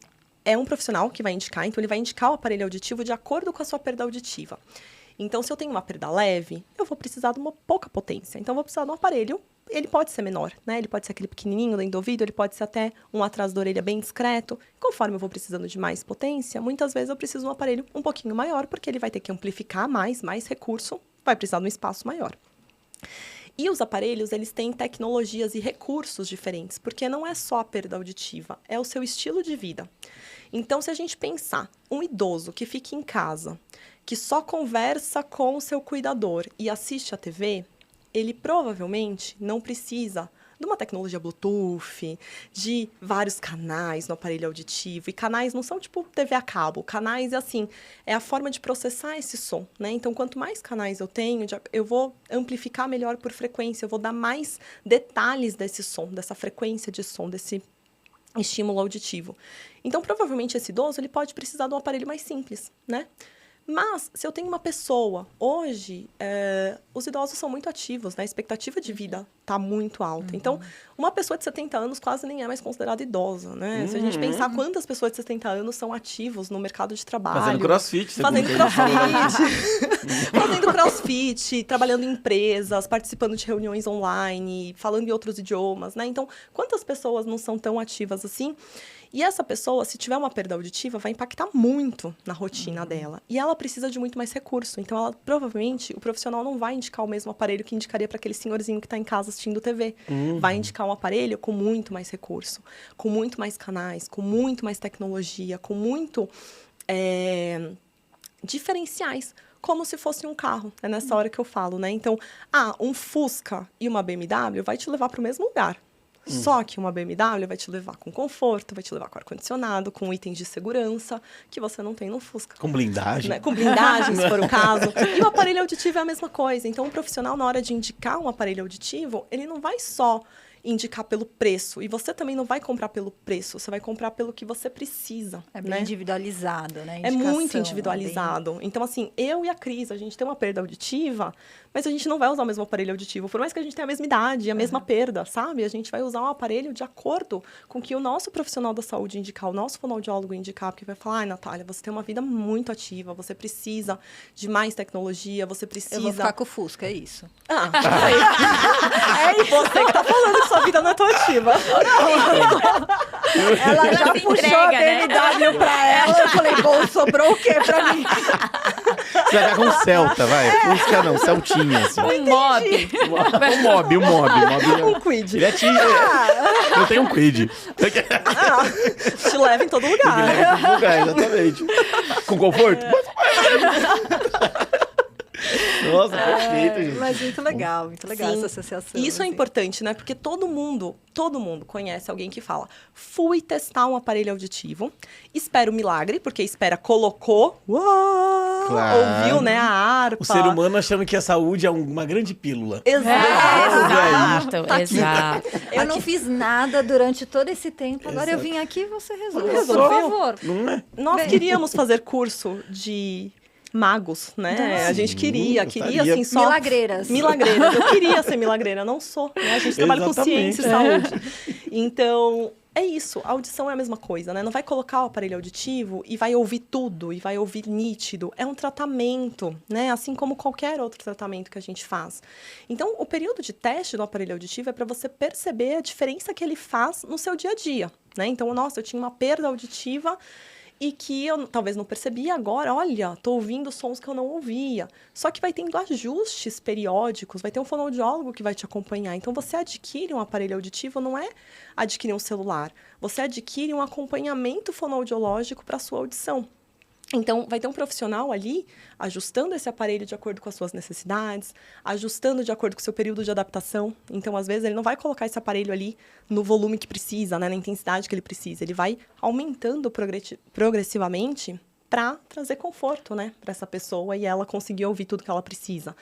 Speaker 4: é um profissional que vai indicar, então ele vai indicar o aparelho auditivo de acordo com a sua perda auditiva. Então, se eu tenho uma perda leve, eu vou precisar de uma pouca potência. Então, eu vou precisar de um aparelho, ele pode ser menor, né? Ele pode ser aquele pequenininho dentro do ouvido, ele pode ser até um atrás da orelha bem discreto. Conforme eu vou precisando de mais potência, muitas vezes eu preciso de um aparelho um pouquinho maior, porque ele vai ter que amplificar mais recurso, vai precisar de um espaço maior. E os aparelhos, eles têm tecnologias e recursos diferentes, porque não é só a perda auditiva, é o seu estilo de vida. Então, se a gente pensar, um idoso que fica em casa, que só conversa com o seu cuidador e assiste a TV, ele provavelmente não precisa de uma tecnologia Bluetooth, de vários canais no aparelho auditivo. E canais não são tipo TV a cabo. Canais, é a forma de processar esse som, né? Então, quanto mais canais eu tenho, eu vou amplificar melhor por frequência, eu vou dar mais detalhes desse som, dessa frequência de som, desse estímulo auditivo. Então, provavelmente, esse idoso, ele pode precisar de um aparelho mais simples, né? Mas, se eu tenho uma pessoa... Hoje, os idosos são muito ativos, né? A expectativa de vida está muito alta. Então, uma pessoa de 70 anos quase nem é mais considerada idosa, né? Se a gente pensar quantas pessoas de 70 anos são ativos no mercado de trabalho...
Speaker 1: Fazendo crossfit.
Speaker 4: Fazendo crossfit, trabalhando em empresas, participando de reuniões online, falando em outros idiomas, né? Então, quantas pessoas não são tão ativas assim? E essa pessoa, se tiver uma perda auditiva, vai impactar muito na rotina dela. E ela precisa de muito mais recurso. Então, provavelmente, o profissional não vai indicar o mesmo aparelho que indicaria para aquele senhorzinho que está em casa assistindo TV. Vai indicar um aparelho com muito mais recurso, com muito mais canais, com muito mais tecnologia, com muito diferenciais, como se fosse um carro. É nessa hora que eu falo, né? Então, um Fusca e uma BMW vai te levar para o mesmo lugar. Só que uma BMW vai te levar com conforto, vai te levar com ar-condicionado, com itens de segurança que você não tem no Fusca.
Speaker 1: Com blindagem.
Speaker 4: Né? Com blindagem, se for o caso. E o aparelho auditivo é a mesma coisa. Então, o profissional, na hora de indicar um aparelho auditivo, ele não vai só indicar pelo preço. E você também não vai comprar pelo preço, você vai comprar pelo que você precisa.
Speaker 3: É bem
Speaker 4: né?
Speaker 3: individualizado, né?
Speaker 4: É muito individualizado. Então, eu e a Cris, a gente tem uma perda auditiva, mas a gente não vai usar o mesmo aparelho auditivo. Por mais que a gente tenha a mesma idade, a mesma perda, sabe? A gente vai usar um aparelho de acordo com o que o nosso profissional da saúde indicar, o nosso fonoaudiólogo indicar, porque vai falar, Natália, você tem uma vida muito ativa, você precisa de mais tecnologia, você precisa...
Speaker 3: Eu vou ficar com o Fusca, é isso.
Speaker 4: É você que tá falando que sua vida não é tão ativa.
Speaker 3: Ela já puxou a BMW pra ela, eu falei, bom, sobrou o quê pra mim?
Speaker 1: Você vai ficar com um Celta, vai. Fusca não, Celtinha, assim.
Speaker 2: Um mob.
Speaker 1: Um mob.
Speaker 4: Um Quid.
Speaker 1: Ele é eu tenho um Quid.
Speaker 4: Te leva em todo lugar.
Speaker 1: Ele leva em todo lugar, exatamente. Com conforto? Nossa, perfeito, gente.
Speaker 3: Mas muito legal essa associação.
Speaker 4: Isso é importante, né? Porque todo mundo conhece alguém que fala, fui testar um aparelho auditivo, espera o milagre, porque espera colocou,
Speaker 1: Claro.
Speaker 4: ouviu, né, a harpa.
Speaker 1: O ser humano achando que a saúde é uma grande pílula.
Speaker 2: Exato.
Speaker 3: Eu não fiz nada durante todo esse tempo, agora eu vim aqui e você resolve, por favor.
Speaker 1: Não é?
Speaker 4: Nós queríamos fazer curso de magos, né?
Speaker 3: Nossa.
Speaker 4: A gente queria
Speaker 1: gostaria.
Speaker 4: assim, só...
Speaker 3: Milagreiras.
Speaker 4: Milagreiras. Eu queria ser milagreira, não sou. Né? A gente trabalha com ciência e saúde. Então, é isso. A audição é a mesma coisa, né? Não vai colocar o aparelho auditivo e vai ouvir tudo, e vai ouvir nítido. É um tratamento, né? Assim como qualquer outro tratamento que a gente faz. Então, o período de teste do aparelho auditivo é para você perceber a diferença que ele faz no seu dia a dia, né? Então, nossa, eu tinha uma perda auditiva e que eu talvez não percebia agora, olha, estou ouvindo sons que eu não ouvia. Só que vai tendo ajustes periódicos, vai ter um fonoaudiólogo que vai te acompanhar. Então, você adquire um aparelho auditivo, não é adquirir um celular. Você adquire um acompanhamento fonoaudiológico para a sua audição. Então, vai ter um profissional ali ajustando esse aparelho de acordo com as suas necessidades, ajustando de acordo com o seu período de adaptação. Então, às vezes, ele não vai colocar esse aparelho ali no volume que precisa, né, na intensidade que ele precisa. Ele vai aumentando progressivamente para trazer conforto, né, para essa pessoa e ela conseguir ouvir tudo que ela precisa.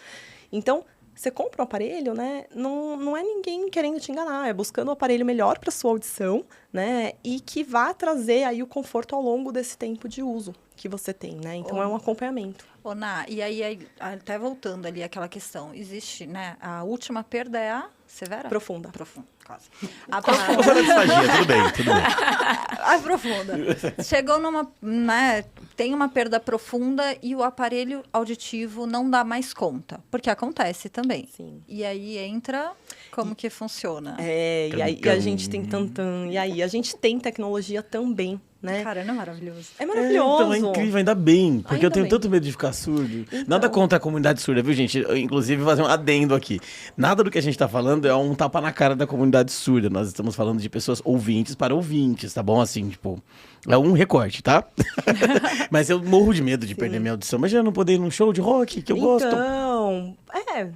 Speaker 4: Então, você compra um aparelho, né? Não é ninguém querendo te enganar, é buscando um aparelho melhor para sua audição, né? E que vá trazer aí o conforto ao longo desse tempo de uso que você tem, né? Então, é um acompanhamento.
Speaker 3: Ô, Ná, e aí, até voltando ali àquela questão, existe, né? A última perda é a severa?
Speaker 4: Profunda.
Speaker 3: Profunda, quase. A profunda.
Speaker 5: Você não disfagia, tudo bem, tudo bem.
Speaker 3: A profunda. Chegou numa, né, tem uma perda profunda e o aparelho auditivo não dá mais conta, porque acontece também.
Speaker 4: Sim.
Speaker 3: E aí entra, como que funciona?
Speaker 4: E aí a gente tem e aí a gente tem tecnologia também, né?
Speaker 3: Cara, não é maravilhoso?
Speaker 4: É maravilhoso.
Speaker 1: Então é incrível, ainda bem. Porque
Speaker 4: Ainda
Speaker 1: eu tenho
Speaker 4: bem.
Speaker 1: tanto medo de ficar surdo.
Speaker 4: Então.
Speaker 1: Nada contra a comunidade surda, viu, gente? Eu, inclusive, fazer um adendo aqui. Nada do que a gente tá falando é um tapa na cara da comunidade surda. Nós estamos falando de pessoas ouvintes para ouvintes, tá bom? Assim, tipo, é um recorte, tá? Mas eu morro de medo de perder minha audição. Imagina eu não poder ir num show de rock, que eu gosto.
Speaker 4: Então,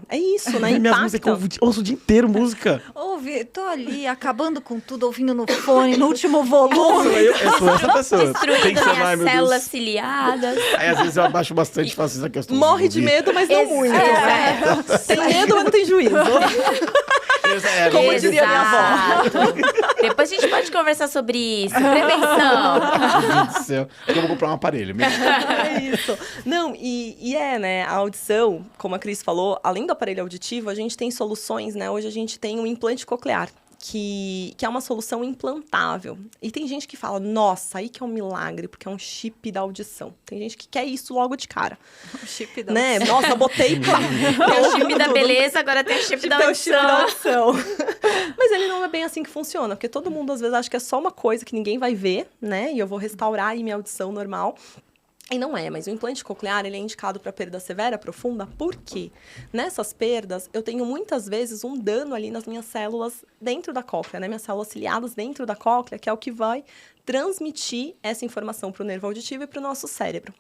Speaker 4: é isso, né?
Speaker 1: Minhas músicas, eu ouço o dia inteiro música.
Speaker 3: Ouve, tô ali acabando com tudo, ouvindo no fone, no último volume.
Speaker 1: Eu sou essa pessoa.
Speaker 2: Destruindo
Speaker 1: Pensando, ai,
Speaker 2: minhas
Speaker 1: meu Deus.
Speaker 2: células ciliadas.
Speaker 1: Aí às vezes eu abaixo bastante e faço isso aqui. eu estou
Speaker 4: Morre de
Speaker 1: ouvindo.
Speaker 4: medo, mas não muito.
Speaker 2: É.
Speaker 4: Tem medo, mas não tem juízo.
Speaker 1: Como
Speaker 4: diria minha avó.
Speaker 2: Depois a gente pode conversar sobre isso. Prevenção.
Speaker 1: Meu Deus do céu. Acho que eu vou comprar um aparelho.
Speaker 4: É isso. Não, né, a audição, como a Cris falou, além do aparelho auditivo, a gente tem soluções, né? Hoje a gente tem um implante coclear, que é uma solução implantável. E tem gente que fala, nossa, aí que é um milagre, porque é um chip da audição. Tem gente que quer isso logo de cara.
Speaker 3: O chip da
Speaker 4: Né? Nossa, botei...
Speaker 2: Tem o chip da beleza, agora tem o chip da
Speaker 4: Tem o chip da
Speaker 2: audição.
Speaker 4: audição. Mas ele não é bem assim que funciona, porque todo mundo, às vezes, acha que é só uma coisa que ninguém vai ver, né? E eu vou restaurar aí minha audição normal. E não é, mas o implante coclear, ele é indicado para perda severa, profunda, por quê? Nessas perdas, eu tenho muitas vezes um dano ali nas minhas células dentro da cóclea, né? Minhas células ciliadas dentro da cóclea, que é o que vai transmitir essa informação para o nervo auditivo e para o nosso cérebro.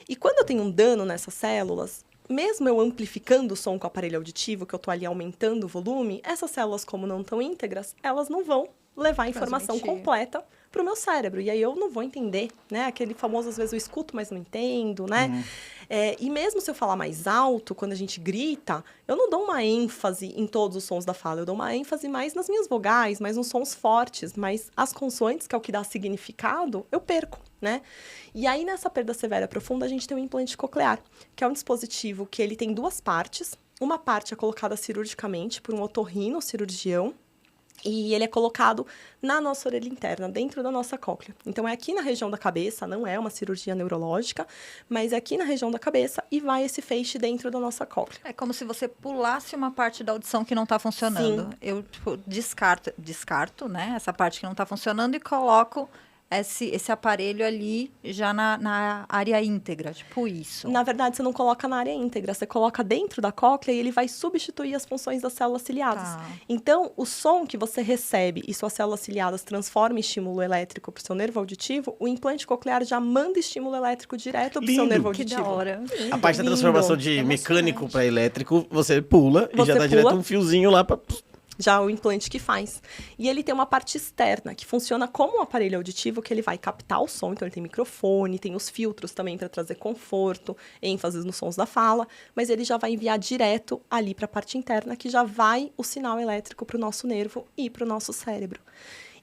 Speaker 4: E quando eu tenho um dano nessas células, mesmo eu amplificando o som com o aparelho auditivo, que eu estou ali aumentando o volume, essas células, como não estão íntegras, elas não vão levar a informação
Speaker 3: Transmitir.
Speaker 4: completa para o meu cérebro. E aí eu não vou entender, né? Aquele famoso, às vezes, eu escuto, mas não entendo, né? E mesmo se eu falar mais alto, quando a gente grita, eu não dou uma ênfase em todos os sons da fala. Eu dou uma ênfase mais nas minhas vogais, mais nos sons fortes. Mas as consoantes, que é o que dá significado, eu perco, né? E aí, nessa perda severa profunda, a gente tem o implante coclear, que é um dispositivo que ele tem duas partes. Uma parte é colocada cirurgicamente por um otorrino cirurgião, e ele é colocado na nossa orelha interna, dentro da nossa cóclea. Então, é aqui na região da cabeça, não é uma cirurgia neurológica, mas é aqui na região da cabeça e vai esse feixe dentro da nossa cóclea.
Speaker 3: É como se você pulasse uma parte da audição que não está funcionando.
Speaker 4: Sim.
Speaker 3: Eu tipo, descarto, né, essa parte que não está funcionando e coloco esse aparelho ali já na área íntegra, tipo isso.
Speaker 4: Na verdade, você não coloca na área íntegra, você coloca dentro da cóclea e ele vai substituir as funções das células ciliadas.
Speaker 3: Tá.
Speaker 4: Então, o som que você recebe e suas células ciliadas transformam em estímulo elétrico para o seu nervo auditivo, o implante coclear já manda estímulo elétrico direto para o seu
Speaker 1: Lindo.
Speaker 4: nervo
Speaker 3: Que
Speaker 4: auditivo.
Speaker 3: da hora.
Speaker 1: A parte da
Speaker 4: Lindo,
Speaker 1: transformação de
Speaker 4: emocionante.
Speaker 1: mecânico para elétrico, você pula e
Speaker 4: Você
Speaker 1: já dá
Speaker 4: pula.
Speaker 1: direto um fiozinho lá para...
Speaker 4: Já o implante que faz. E ele tem uma parte externa, que funciona como um aparelho auditivo, que ele vai captar o som. Então, ele tem microfone, tem os filtros também para trazer conforto, ênfase nos sons da fala. Mas ele já vai enviar direto ali para a parte interna, que já vai o sinal elétrico para o nosso nervo e para o nosso cérebro.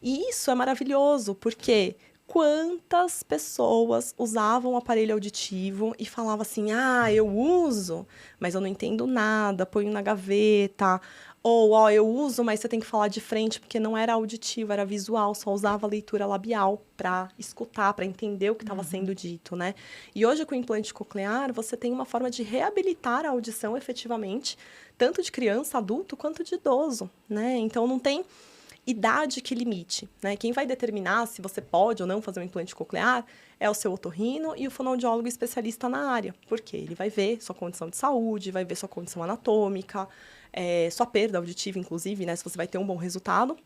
Speaker 4: E isso é maravilhoso, porque quantas pessoas usavam o aparelho auditivo e falavam assim, eu uso, mas eu não entendo nada, ponho na gaveta. Ou, eu uso, mas você tem que falar de frente, porque não era auditivo, era visual, só usava a leitura labial para escutar, para entender o que estava sendo dito, né? E hoje, com o implante coclear, você tem uma forma de reabilitar a audição efetivamente, tanto de criança, adulto, quanto de idoso, né? Então, não tem idade que limite, né? Quem vai determinar se você pode ou não fazer um implante coclear é o seu otorrino e o fonoaudiólogo especialista na área, porque ele vai ver sua condição de saúde, vai ver sua condição anatômica, sua perda auditiva, inclusive, né? Se você vai ter um bom resultado.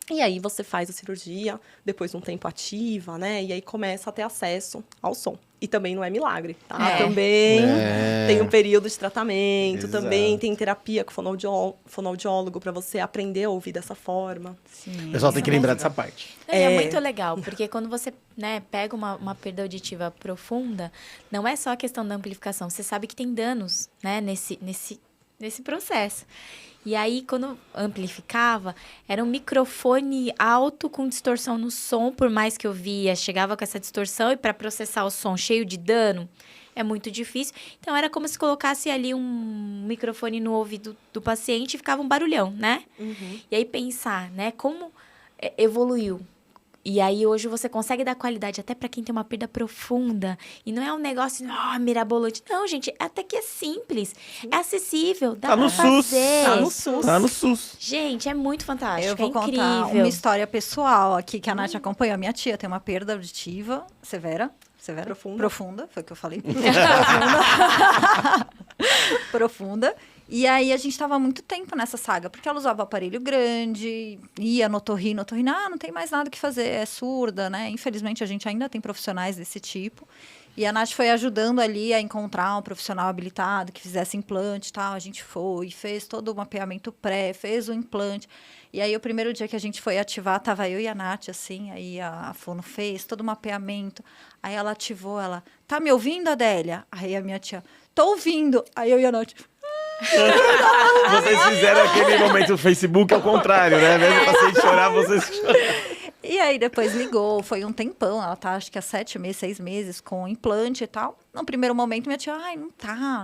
Speaker 4: E aí você faz a cirurgia, depois de um tempo ativa, né? E aí começa a ter acesso ao som. E também não é milagre, tá? Também tem um período de tratamento,
Speaker 1: Exato.
Speaker 4: também tem terapia com fonoaudiólogo para você aprender a ouvir dessa forma.
Speaker 2: Sim.
Speaker 1: O pessoal tem que lembrar dessa parte.
Speaker 2: É muito legal, porque quando você pega uma perda auditiva profunda, não é só a questão da amplificação. Você sabe que tem danos, né, nesse processo. E aí, quando amplificava, era um microfone alto com distorção no som, por mais que eu via, chegava com essa distorção e para processar o som cheio de dano, é muito difícil. Então, era como se colocasse ali um microfone no ouvido do paciente e ficava um barulhão, né? E aí, pensar, né, como evoluiu. E aí, hoje, você consegue dar qualidade até para quem tem uma perda profunda. E não é um negócio, mirabolante. Não, gente, até que é simples. É acessível, dá
Speaker 1: Tá
Speaker 2: pra
Speaker 1: no SUS.
Speaker 2: fazer.
Speaker 4: Tá no SUS.
Speaker 1: Tá no SUS.
Speaker 2: Gente, é muito fantástico,
Speaker 3: Eu vou
Speaker 2: é
Speaker 3: contar
Speaker 2: incrível.
Speaker 3: uma história pessoal aqui que a Nath acompanhou. A minha tia tem uma perda auditiva severa. Profunda, foi o que eu falei. Profunda. E aí, a gente estava há muito tempo nessa saga, porque ela usava aparelho grande, ia no otorrino, não tem mais nada o que fazer, é surda, né? Infelizmente, a gente ainda tem profissionais desse tipo. E a Nath foi ajudando ali a encontrar um profissional habilitado que fizesse implante e tal. A gente foi, fez todo o mapeamento fez o implante. E aí, o primeiro dia que a gente foi ativar, tava eu e a Nath, assim, aí a Fono fez todo o mapeamento. Aí ela ativou, tá me ouvindo, Adélia? Aí a minha tia, tô ouvindo. Aí eu e a Nath...
Speaker 1: Vocês fizeram aquele momento do Facebook ao contrário, né? Mesmo o paciente chorar, vocês choram.
Speaker 3: E aí, depois ligou, foi um tempão, ela tá, acho que há 7 meses, 6 meses, com implante e tal. No primeiro momento, minha tia,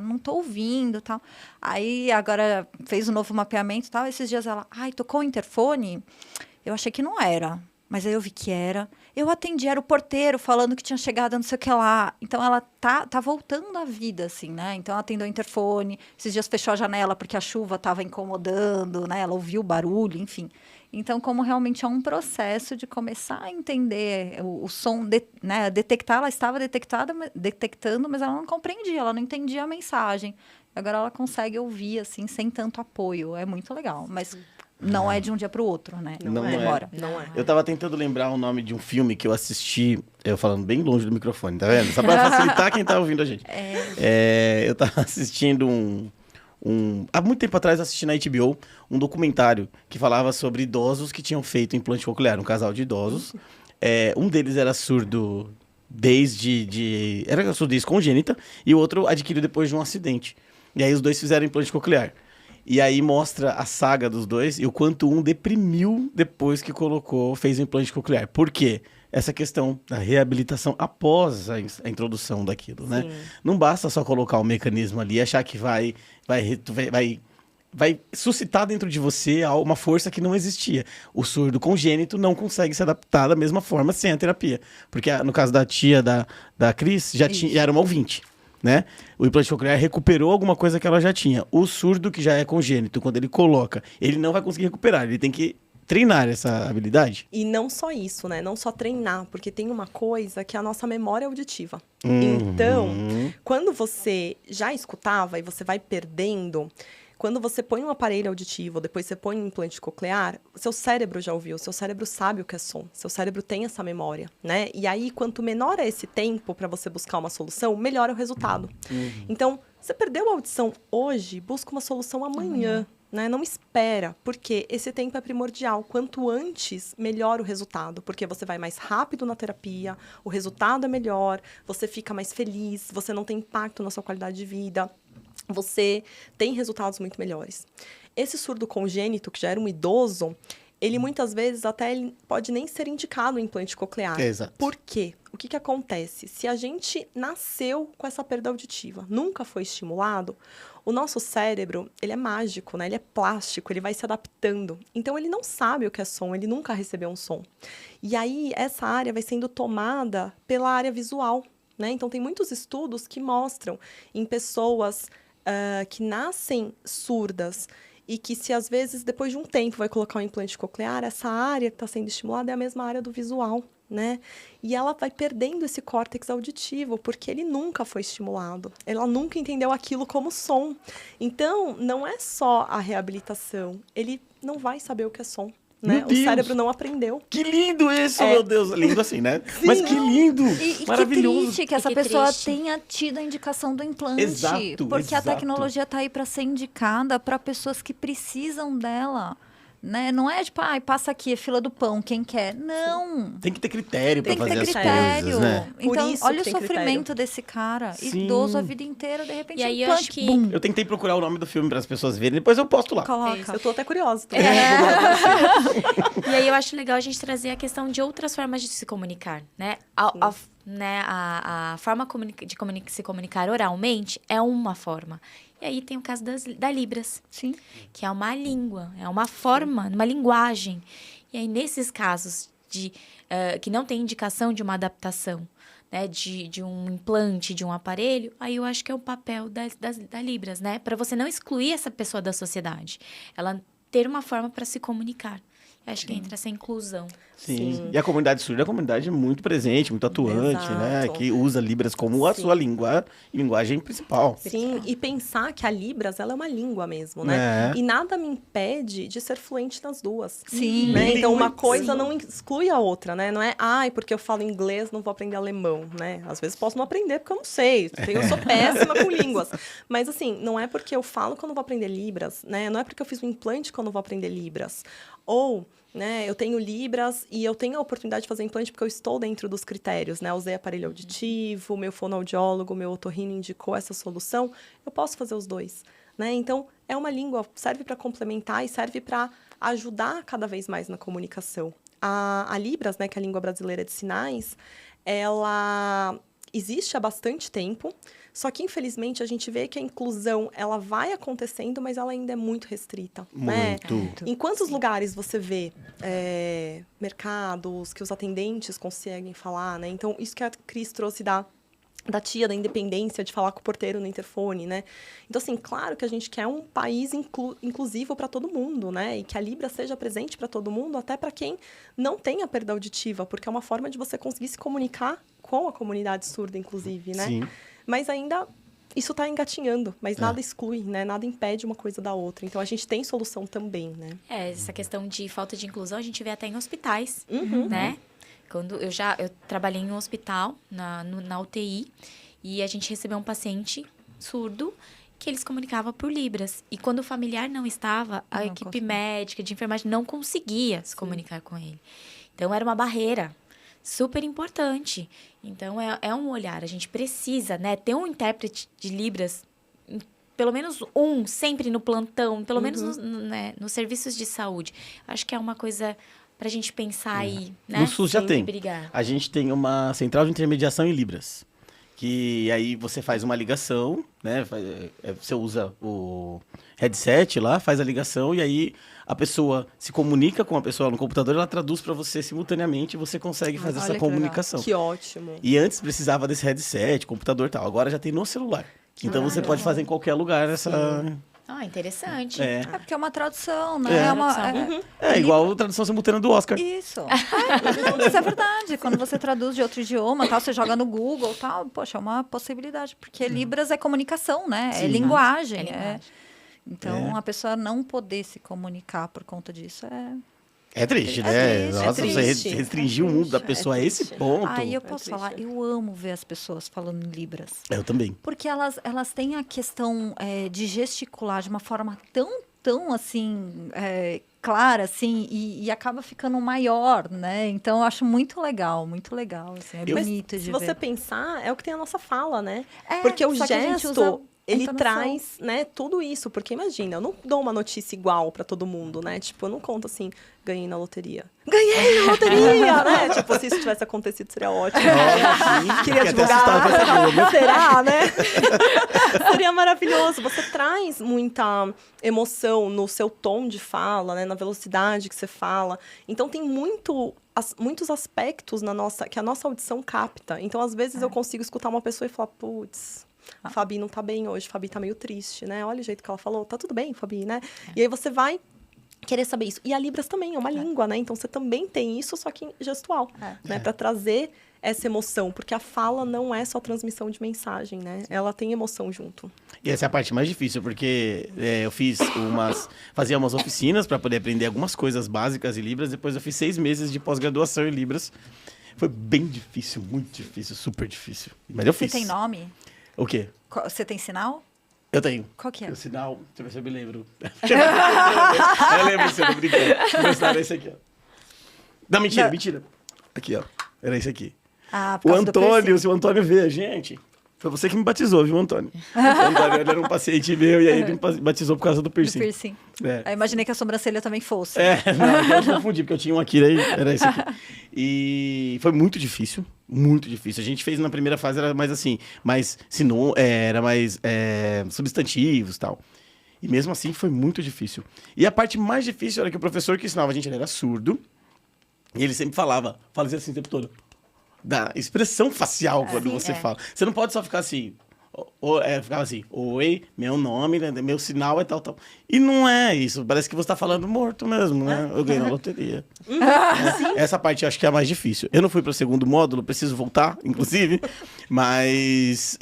Speaker 3: não tô ouvindo e tal. Aí, agora, fez um novo mapeamento e tal. Esses dias ela, tocou o interfone? Eu achei que não era, mas aí eu vi que era. Eu atendi, era o porteiro falando que tinha chegado não sei o que lá. Então, ela tá voltando à vida, assim, né? Então, ela atendeu o interfone. Esses dias fechou a janela porque a chuva estava incomodando, né? Ela ouviu o barulho, enfim. Então, como realmente é um processo de começar a entender o som, né? Detectar, ela estava detectando, mas ela não compreendia, ela não entendia a mensagem. Agora, ela consegue ouvir, assim, sem tanto apoio. É muito legal, mas... Não é de um dia para o outro, né?
Speaker 1: Não é.
Speaker 3: Demora.
Speaker 4: Não é.
Speaker 1: Eu tava tentando lembrar o nome de um filme que eu assisti, eu falando bem longe do microfone, tá vendo? Só pra facilitar quem tá ouvindo a gente. Eu tava assistindo há muito tempo atrás, assisti na HBO um documentário que falava sobre idosos que tinham feito implante coclear, um casal de idosos. Um deles era surdo era surdez congênita e o outro adquiriu depois de um acidente. E aí os dois fizeram implante coclear. E aí mostra a saga dos dois e o quanto um deprimiu depois que fez o implante coclear. Por quê? Essa questão da reabilitação após a introdução daquilo, né? Não basta só colocar o mecanismo ali e achar que vai suscitar dentro de você uma força que não existia. O surdo congênito não consegue se adaptar da mesma forma sem a terapia. Porque no caso da tia da Cris, já era uma ouvinte. Né? O implante coclear recuperou alguma coisa que ela já tinha. O surdo que já é congênito, quando ele coloca, ele não vai conseguir recuperar. Ele tem que treinar essa habilidade.
Speaker 4: E não só isso, né? Não só treinar, porque tem uma coisa que é a nossa memória auditiva. Então, quando você já escutava e você vai perdendo... Quando você põe um aparelho auditivo, depois você põe um implante coclear, seu cérebro já ouviu, seu cérebro sabe o que é som, seu cérebro tem essa memória, né? E aí, quanto menor é esse tempo para você buscar uma solução, melhor é o resultado. Então, você perdeu a audição hoje, busca uma solução amanhã. Né? Não espera, porque esse tempo é primordial. Quanto antes, melhor o resultado, porque você vai mais rápido na terapia, o resultado é melhor, você fica mais feliz, você não tem impacto na sua qualidade de vida, você tem resultados muito melhores. Esse surdo congênito, que já era um idoso, ele muitas vezes até ele pode nem ser indicado o implante coclear.
Speaker 1: Exato.
Speaker 4: Por quê? O que acontece? Se a gente nasceu com essa perda auditiva, nunca foi estimulado, o nosso cérebro, ele é mágico, né? Ele é plástico, ele vai se adaptando. Então, ele não sabe o que é som, ele nunca recebeu um som. E aí, essa área vai sendo tomada pela área visual, né? Então, tem muitos estudos que mostram em pessoas que nascem surdas e que se, às vezes, depois de um tempo vai colocar um implante coclear, essa área que está sendo estimulada é a mesma área do visual, né? E ela vai perdendo esse córtex auditivo, porque ele nunca foi estimulado. Ela nunca entendeu aquilo como som. Então, não é só a reabilitação. Ele não vai saber o que é som, né?
Speaker 1: Meu
Speaker 4: O
Speaker 1: Deus!
Speaker 4: cérebro não aprendeu.
Speaker 1: Que lindo isso, meu Deus. Lindo assim, né? Mas que lindo!
Speaker 3: E que
Speaker 1: Maravilhoso.
Speaker 3: triste que essa
Speaker 2: Que
Speaker 3: pessoa
Speaker 2: triste.
Speaker 3: tenha tido a indicação do implante.
Speaker 1: Exato,
Speaker 3: porque
Speaker 1: exato.
Speaker 3: a tecnologia está aí para ser indicada para pessoas que precisam dela. Né? Não é tipo, passa aqui, é fila do pão, quem quer. Não.
Speaker 1: Tem que ter critério pra
Speaker 3: Tem que
Speaker 1: fazer
Speaker 3: ter
Speaker 1: as
Speaker 3: critério.
Speaker 1: coisas, né?
Speaker 4: Por
Speaker 3: Então,
Speaker 4: isso
Speaker 3: olha
Speaker 4: que
Speaker 3: o
Speaker 4: tem
Speaker 3: sofrimento desse cara.
Speaker 1: Sim.
Speaker 3: Idoso a vida inteira, de repente,
Speaker 2: E aí eu
Speaker 3: implante,
Speaker 2: acho que-
Speaker 3: bum,
Speaker 1: Eu tentei procurar o nome do filme para as pessoas verem, depois eu posto lá.
Speaker 3: coloca.
Speaker 4: Eu tô até curiosa.
Speaker 2: E aí eu acho legal a gente trazer a questão de outras formas de se comunicar, né? A forma de se comunicar oralmente é uma forma. E aí tem o caso da Libras,
Speaker 3: Sim.
Speaker 2: que é uma língua, é uma forma, uma linguagem. E aí, nesses casos que não tem indicação de uma adaptação, né, de um implante, de um aparelho, aí eu acho que é o papel da Libras, né? Para você não excluir essa pessoa da sociedade. Ela ter uma forma para se comunicar. Eu acho que entra essa inclusão.
Speaker 1: Sim.
Speaker 4: Sim.
Speaker 1: E a comunidade surda é uma comunidade muito presente, muito atuante, né?
Speaker 4: Exato.
Speaker 1: Que usa Libras como a
Speaker 4: Sim.
Speaker 1: sua linguagem principal.
Speaker 4: Sim, e pensar que a Libras, ela é uma língua mesmo, né?
Speaker 1: É.
Speaker 4: E nada me impede de ser fluente nas duas.
Speaker 3: Sim.
Speaker 4: Né? Então, uma
Speaker 1: Sim.
Speaker 4: coisa não exclui a outra, né? Não é, porque eu falo inglês, não vou aprender alemão, né? Às vezes posso não aprender porque eu não sei. Eu sou péssima com línguas. Mas, assim, não é porque eu falo que eu não vou aprender Libras, né? Não é porque eu fiz um implante que eu não vou aprender Libras. Ou, né, eu tenho Libras e eu tenho a oportunidade de fazer implante porque eu estou dentro dos critérios, né? Usei aparelho auditivo, meu fonoaudiólogo, meu otorrino indicou essa solução. Eu posso fazer os dois, né? Então, é uma língua, serve para complementar e serve para ajudar cada vez mais na comunicação. A Libras, né, que é a língua brasileira de sinais, ela existe há bastante tempo, só que, infelizmente, a gente vê que a inclusão, ela vai acontecendo, mas ela ainda é muito restrita, né?
Speaker 1: Muito.
Speaker 4: Em quantos lugares você vê mercados que os atendentes conseguem falar, né? Então, isso que a Cris trouxe da tia, da independência de falar com o porteiro no interfone, né? Então, assim, claro que a gente quer um país inclusivo para todo mundo, né? E que a Libra seja presente para todo mundo, até para quem não tem a perda auditiva, porque é uma forma de você conseguir se comunicar com a comunidade surda, inclusive, né?
Speaker 1: Sim.
Speaker 4: Mas ainda isso está engatinhando, mas nada exclui, né? Nada impede uma coisa da outra. Então, a gente tem solução também, né?
Speaker 2: Essa questão de falta de inclusão a gente vê até em hospitais,
Speaker 4: Uhum.
Speaker 2: né? Quando eu trabalhei em um hospital, na UTI, e a gente recebeu um paciente surdo que ele se comunicava por Libras. E quando o familiar não estava, a
Speaker 3: Não
Speaker 2: equipe
Speaker 3: conseguia.
Speaker 2: médica de enfermagem não conseguia se comunicar com ele. Então, era uma barreira super importante. Então, é um olhar. A gente precisa, né, ter um intérprete de Libras, pelo menos um, sempre no plantão, pelo menos nos serviços de saúde. Acho que é uma coisa pra gente pensar aí, né?
Speaker 1: No SUS já
Speaker 2: Sim,
Speaker 1: tem.
Speaker 2: e brigar.
Speaker 1: A gente tem uma central de intermediação em Libras. Que aí você faz uma ligação, né? Você usa o headset lá, faz a ligação e aí a pessoa se comunica com a pessoa no computador, ela traduz para você simultaneamente e você consegue fazer
Speaker 3: Olha
Speaker 1: essa
Speaker 3: que legal.
Speaker 1: comunicação.
Speaker 4: Que ótimo.
Speaker 1: E antes precisava desse headset, computador e tal. Agora já tem no celular. Então você pode fazer em qualquer lugar essa...
Speaker 2: Ah, interessante.
Speaker 1: É,
Speaker 3: É porque é uma tradução, né?
Speaker 1: É.
Speaker 3: É
Speaker 1: igual a tradução simultânea do Oscar.
Speaker 3: Isso. Não, mas é verdade. Quando você traduz de outro idioma, tal, você joga no Google, tal, poxa, é uma possibilidade, porque Libras é comunicação, né? É
Speaker 1: Sim.
Speaker 3: linguagem.
Speaker 2: É linguagem.
Speaker 3: Então, a pessoa não poder se comunicar por conta disso é...
Speaker 1: É triste,
Speaker 3: É
Speaker 1: né?
Speaker 3: triste,
Speaker 1: Nossa,
Speaker 4: é
Speaker 1: você
Speaker 4: triste.
Speaker 1: restringir o mundo da
Speaker 4: É
Speaker 1: pessoa a esse
Speaker 4: triste.
Speaker 1: ponto.
Speaker 3: Aí eu
Speaker 4: É
Speaker 3: posso
Speaker 4: triste.
Speaker 3: falar, eu amo ver as pessoas falando em Libras.
Speaker 1: Eu também.
Speaker 3: Porque elas têm a questão de gesticular de uma forma tão assim, clara, assim, e acaba ficando maior, né? Então, eu acho muito legal, assim, é
Speaker 1: Eu-
Speaker 3: bonito
Speaker 4: Se
Speaker 3: de
Speaker 4: você
Speaker 3: ver.
Speaker 4: pensar, é o que tem a nossa fala, né?
Speaker 3: É,
Speaker 4: Porque o
Speaker 3: só que a gente
Speaker 4: gesto,
Speaker 3: usa
Speaker 4: ele
Speaker 3: Entonação.
Speaker 4: traz, né, tudo isso. Porque imagina, eu não dou uma notícia igual pra todo mundo, né? Tipo, eu não conto assim, ganhei na loteria. Ganhei na loteria, né? Tipo, se isso tivesse acontecido, seria ótimo. Queria divulgar. Será, né? Seria maravilhoso. Você traz muita emoção no seu tom de fala, né? Na velocidade que você fala. Então, tem muitos aspectos que a nossa audição capta. Então, às vezes, eu consigo escutar uma pessoa e falar, putz, a Fabi não tá bem hoje, a Fabi tá meio triste, né? Olha o jeito que ela falou, tá tudo bem, Fabi, né? E aí você vai querer saber isso. E a Libras também é uma língua, né? Então, você também tem isso, só que gestual, né? Pra trazer essa emoção, porque a fala não é só transmissão de mensagem, né? Ela tem emoção junto.
Speaker 1: E essa é a parte mais difícil, porque eu fazia umas oficinas para poder aprender algumas coisas básicas em Libras, depois eu fiz 6 meses de pós-graduação em Libras. Foi bem difícil, muito difícil, super difícil. Mas eu
Speaker 3: Você
Speaker 1: fiz.
Speaker 3: tem nome?
Speaker 1: O quê?
Speaker 3: Você tem sinal?
Speaker 1: Eu tenho.
Speaker 3: Qual que é?
Speaker 1: O sinal, deixa eu ver se eu me lembro. Eu lembro, você não brincou. O meu sinal era esse aqui, ó. Não, mentira, mentira. Aqui, ó. Era esse aqui.
Speaker 3: Ah, por
Speaker 1: O
Speaker 3: causa do
Speaker 1: Antônio,
Speaker 3: piercing.
Speaker 1: se o Antônio vê a gente, foi você que me batizou, viu, Antônio? O Antônio, ele era um paciente meu e aí ele me batizou por causa do
Speaker 3: Do
Speaker 1: piercing.
Speaker 3: piercing.
Speaker 1: É.
Speaker 3: Eu imaginei que a sobrancelha também fosse.
Speaker 1: Não, eu confundi, porque eu tinha um aqui, aí era esse aqui. E foi muito difícil, muito difícil. A gente fez na primeira fase, era mais assim, era mais substantivos e tal. E mesmo assim foi muito difícil. E a parte mais difícil era que o professor que ensinava a gente, ele era surdo, e ele sempre fala assim o tempo todo. Da expressão facial quando você fala. Você não pode só ficar assim, ficava assim, oi, meu nome, né, meu sinal é tal, tal. E não é isso, parece que você tá falando morto mesmo, né? Eu ganhei na loteria. Essa parte eu acho que é a mais difícil. Eu não fui para o segundo módulo, preciso voltar, inclusive, mas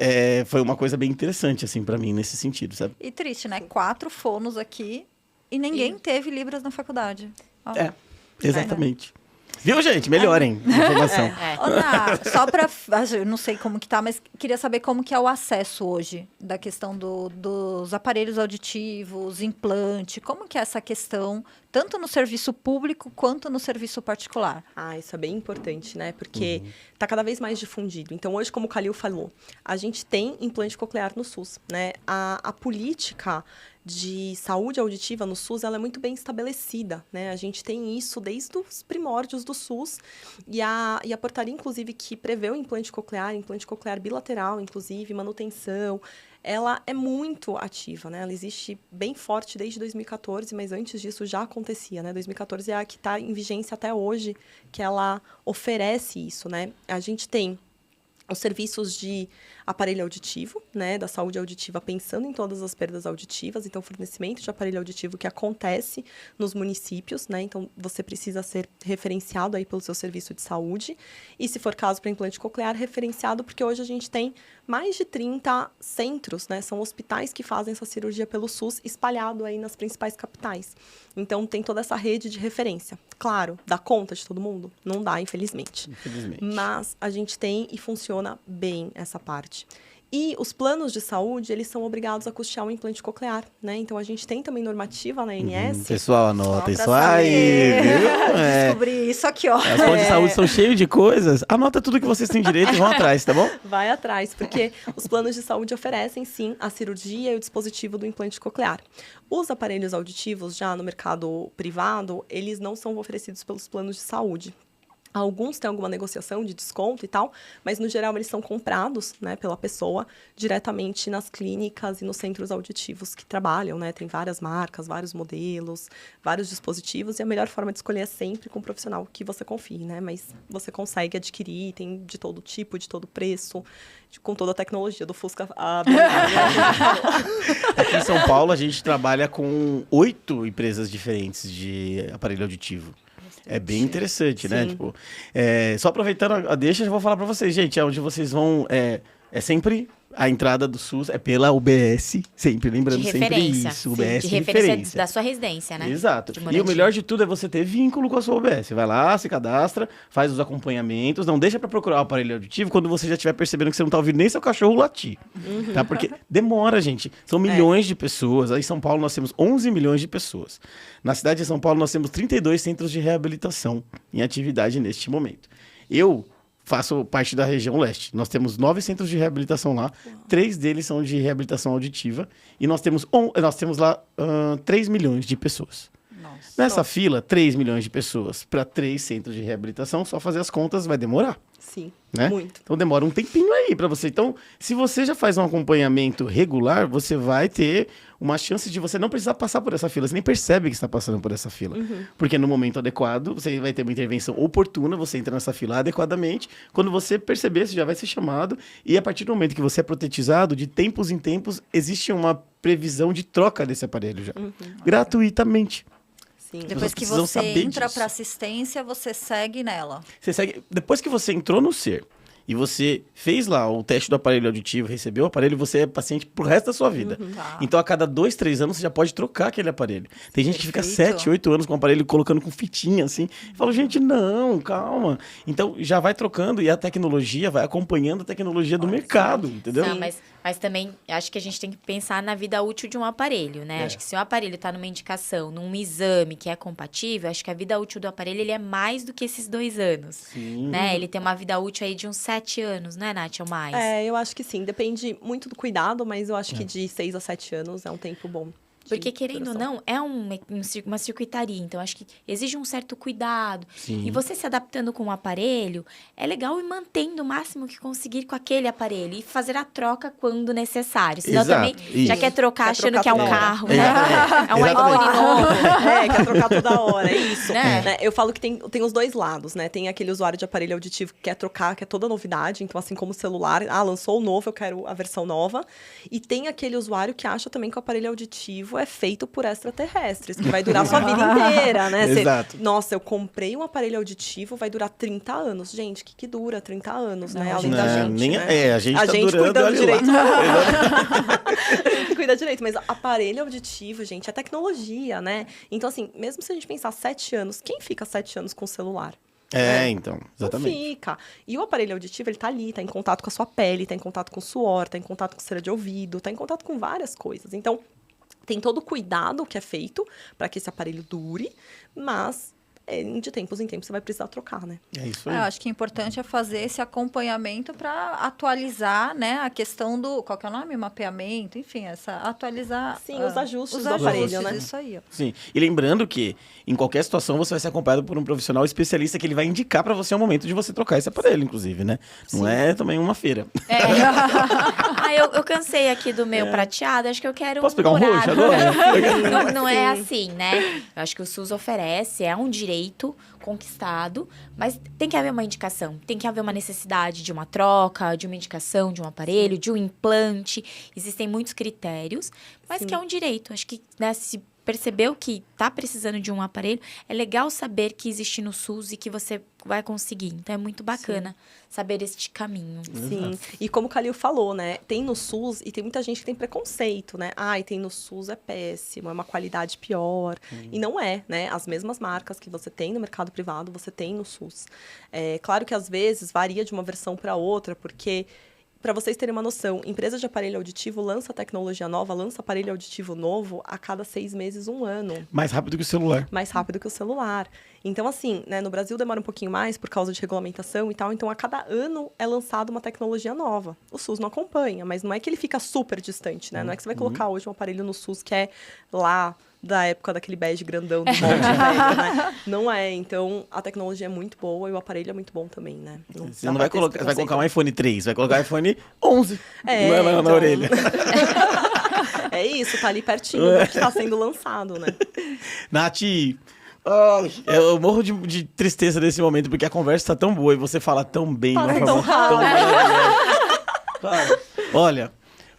Speaker 1: foi uma coisa bem interessante, assim, para mim, nesse sentido, sabe?
Speaker 3: E triste, né? 4 fonos aqui e ninguém teve Libras na faculdade. Ó.
Speaker 1: Exatamente. Viu, gente? Melhorem a informação.
Speaker 3: Ô, Ná, só pra... Eu não sei como que tá, mas queria saber como que é o acesso hoje da questão dos aparelhos auditivos, implante. Como que é essa questão, tanto no serviço público quanto no serviço particular?
Speaker 4: Ah, isso é bem importante, né? Porque tá cada vez mais difundido. Então, hoje, como o Khalil falou, a gente tem implante coclear no SUS, né? A política de saúde auditiva no SUS, ela é muito bem estabelecida, né? A gente tem isso desde os primórdios do SUS e a portaria, inclusive, que prevê o implante coclear bilateral, inclusive, manutenção, ela é muito ativa, né? Ela existe bem forte desde 2014, mas antes disso já acontecia, né? 2014 é a que está em vigência até hoje, que ela oferece isso, né? A gente tem os serviços de aparelho auditivo, né, da saúde auditiva, pensando em todas as perdas auditivas, então fornecimento de aparelho auditivo que acontece nos municípios, né, então você precisa ser referenciado aí pelo seu serviço de saúde, e se for caso para implante coclear, referenciado, porque hoje a gente tem mais de 30 centros, né, são hospitais que fazem essa cirurgia pelo SUS, espalhado aí nas principais capitais. Então, tem toda essa rede de referência. Claro, dá conta de todo mundo? Não dá, infelizmente. Mas a gente tem e funciona bem essa parte. E os planos de saúde, eles são obrigados a custear um implante coclear, né? Então, a gente tem também normativa na ANS.
Speaker 1: Pessoal, anota
Speaker 3: Só
Speaker 1: isso
Speaker 3: pra
Speaker 1: aí,
Speaker 3: saber.
Speaker 1: viu?
Speaker 3: Descobri isso aqui, ó.
Speaker 1: As planos de saúde são cheios de coisas. Anota tudo que vocês têm direito e vão atrás, tá bom?
Speaker 4: Vai atrás, porque os planos de saúde oferecem, sim, a cirurgia e o dispositivo do implante coclear. Os aparelhos auditivos, já no mercado privado, eles não são oferecidos pelos planos de saúde. Alguns têm alguma negociação de desconto e tal, mas no geral eles são comprados, né, pela pessoa diretamente nas clínicas e nos centros auditivos que trabalham, né? Tem várias marcas, vários modelos, vários dispositivos e a melhor forma de escolher é sempre com um profissional que você confie, né? Mas você consegue adquirir, tem de todo tipo, de todo preço, com toda a tecnologia do Fusca.
Speaker 1: Aqui em São Paulo a gente trabalha com 8 empresas diferentes de aparelho auditivo. É bem interessante, né? Tipo, só aproveitando a deixa, eu já vou falar pra vocês, gente, onde vocês vão... É sempre a entrada do SUS, é pela UBS, sempre, lembrando
Speaker 2: De
Speaker 1: sempre
Speaker 2: referência.
Speaker 1: isso. UBS
Speaker 2: de referência da sua residência, né?
Speaker 1: Exato.
Speaker 2: De
Speaker 1: E
Speaker 2: moradia.
Speaker 1: o melhor de tudo é você ter vínculo com a sua UBS. Vai lá, se cadastra, faz os acompanhamentos, não deixa pra procurar o aparelho auditivo quando você já estiver percebendo que você não tá ouvindo nem seu cachorro latir. Tá? Porque demora, gente. São milhões de pessoas. Aí em São Paulo nós temos 11 milhões de pessoas. Na cidade de São Paulo nós temos 32 centros de reabilitação em atividade neste momento. Eu faço parte da região leste. Nós temos 9 centros de reabilitação lá. 3 deles são de reabilitação auditiva. E nós temos lá 3 milhões de pessoas. Nessa fila, 3 milhões de pessoas para 3 centros de reabilitação, só fazer as contas vai demorar.
Speaker 4: Sim,
Speaker 1: Né?
Speaker 4: muito.
Speaker 1: Então demora um tempinho aí para você. Então, se você já faz um acompanhamento regular, você vai ter uma chance de você não precisar passar por essa fila. Você nem percebe que está passando por essa fila. Porque no momento adequado, você vai ter uma intervenção oportuna, você entra nessa fila adequadamente. Quando você perceber, você já vai ser chamado. E a partir do momento que você é protetizado, de tempos em tempos, existe uma previsão de troca desse aparelho já. Gratuitamente.
Speaker 4: Sim.
Speaker 3: Depois que
Speaker 1: precisam
Speaker 3: você
Speaker 1: saber
Speaker 3: entra
Speaker 1: disso.
Speaker 3: para assistência, você segue nela.
Speaker 1: Você segue, depois que você entrou no SER e você fez lá o teste do aparelho auditivo, recebeu o aparelho, você é paciente pro resto da sua vida.
Speaker 3: Tá.
Speaker 1: Então, a cada 2, 3 anos, você já pode trocar aquele aparelho. Tem gente que fica
Speaker 3: Perfeito.
Speaker 1: 7, 8 anos com o aparelho colocando com fitinha, assim. E fala, gente, não, calma. Então, já vai trocando e a tecnologia vai acompanhando a tecnologia do mercado, entendeu?
Speaker 2: Não, mas também acho que a gente tem que pensar na vida útil de um aparelho, né? Acho que se o aparelho está numa indicação, num exame que é compatível, acho que a vida útil do aparelho ele é mais do que esses 2 anos.
Speaker 1: Sim.
Speaker 2: Né? Ele tem uma vida útil aí de uns 7 anos, né, Nath? Ou mais.
Speaker 4: Eu acho que sim. Depende muito do cuidado, mas eu acho que de 6 a 7 anos é um tempo bom.
Speaker 2: Porque, querendo ou
Speaker 4: duração.
Speaker 2: não, é uma circuitaria. Então, acho que exige um certo cuidado.
Speaker 1: Sim.
Speaker 2: E você se adaptando com o aparelho, é legal ir mantendo o máximo que conseguir com aquele aparelho. E fazer a troca quando necessário. Senão
Speaker 1: Exato,
Speaker 2: também já
Speaker 1: isso.
Speaker 2: quer trocar
Speaker 4: Quer
Speaker 2: achando
Speaker 4: trocar
Speaker 2: que é um
Speaker 4: toda hora.
Speaker 2: carro, né?
Speaker 1: Exatamente.
Speaker 2: É um
Speaker 1: Exatamente.
Speaker 2: iPhone novo.
Speaker 4: Quer trocar toda hora, é isso.
Speaker 2: Né?
Speaker 4: Né? Eu falo que tem os dois lados, né? Tem aquele usuário de aparelho auditivo que quer trocar, quer toda novidade. Então, assim como o celular, lançou o novo, eu quero a versão nova. E tem aquele usuário que acha também que o aparelho auditivo é feito por extraterrestres, que vai durar a sua vida inteira, né?
Speaker 1: Exato.
Speaker 4: Nossa, eu comprei um aparelho auditivo, vai durar 30 anos. Gente, que dura 30 anos, né? Além da
Speaker 1: Não,
Speaker 4: gente,
Speaker 1: nem-
Speaker 4: né?
Speaker 1: a gente tá durando,
Speaker 4: cuidando
Speaker 1: olha lá.
Speaker 4: direito. A gente cuida direito, mas aparelho auditivo, gente, é tecnologia, né? Então, assim, mesmo se a gente pensar 7 anos, quem fica 7 anos com o celular?
Speaker 1: Então, exatamente.
Speaker 4: Não fica. E o aparelho auditivo, ele tá ali, tá em contato com a sua pele, tá em contato com o suor, tá em contato com cera de ouvido, tá em contato com várias coisas. Então, tem todo o cuidado que é feito para que esse aparelho dure, mas de tempos em tempos você vai precisar trocar, né?
Speaker 1: É isso
Speaker 3: Eu
Speaker 1: aí.
Speaker 3: acho que o importante é fazer esse acompanhamento para atualizar, né, a questão do, qual que é o nome? Mapeamento, enfim,
Speaker 4: Sim, os ajustes do aparelho, né?
Speaker 3: Isso aí, ó.
Speaker 1: Sim. E lembrando que, em qualquer situação, você vai ser acompanhado por um profissional especialista que ele vai indicar pra você o momento de você trocar esse aparelho, inclusive, né? Não é também uma feira.
Speaker 2: Eu cansei aqui do meu prateado, acho que eu quero
Speaker 1: Posso pegar um
Speaker 2: dourado.
Speaker 1: roxo agora?
Speaker 2: Não é assim, né? Eu acho que o SUS oferece, é um direito conquistado, mas tem que haver uma indicação, tem que haver uma necessidade de uma troca, de uma indicação, de um aparelho, de um implante. Existem muitos critérios, mas que é um direito. Acho que, né, se percebeu que tá precisando de um aparelho, é legal saber que existe no SUS e que você vai conseguir. Então, é muito bacana saber este caminho.
Speaker 4: Sim, e como o Calil falou, né, tem no SUS e tem muita gente que tem preconceito, né? Ai, tem no SUS é péssimo, é uma qualidade pior. E não é, né? As mesmas marcas que você tem no mercado privado, você tem no SUS. É claro que às vezes varia de uma versão para outra, porque para vocês terem uma noção, empresa de aparelho auditivo lança tecnologia nova, lança aparelho auditivo novo a cada 6 meses, 1 ano.
Speaker 1: Mais rápido que o celular.
Speaker 4: Mais rápido que o celular. Então, assim, né, no Brasil demora um pouquinho mais por causa de regulamentação e tal. Então, a cada ano é lançada uma tecnologia nova. O SUS não acompanha, mas não é que ele fica super distante, né? Não é que você vai colocar hoje um aparelho no SUS que é lá da época daquele bege grandão do molde velho, né? Não é. Então, a tecnologia é muito boa e o aparelho é muito bom também, né?
Speaker 1: Você
Speaker 4: dá
Speaker 1: não
Speaker 4: pra
Speaker 1: vai
Speaker 4: ter esse
Speaker 1: colocar, vai colocar um
Speaker 4: preconceito.
Speaker 1: iPhone 3, vai colocar um iPhone 11 na
Speaker 4: então.
Speaker 1: orelha.
Speaker 4: É isso, tá ali pertinho do que tá sendo lançado, né?
Speaker 1: Nath, eu morro de tristeza nesse momento, porque a conversa tá tão boa e você fala tão bem.
Speaker 4: Fala
Speaker 1: de uma
Speaker 4: tão
Speaker 1: forma tão maravilhosa. Cara, olha,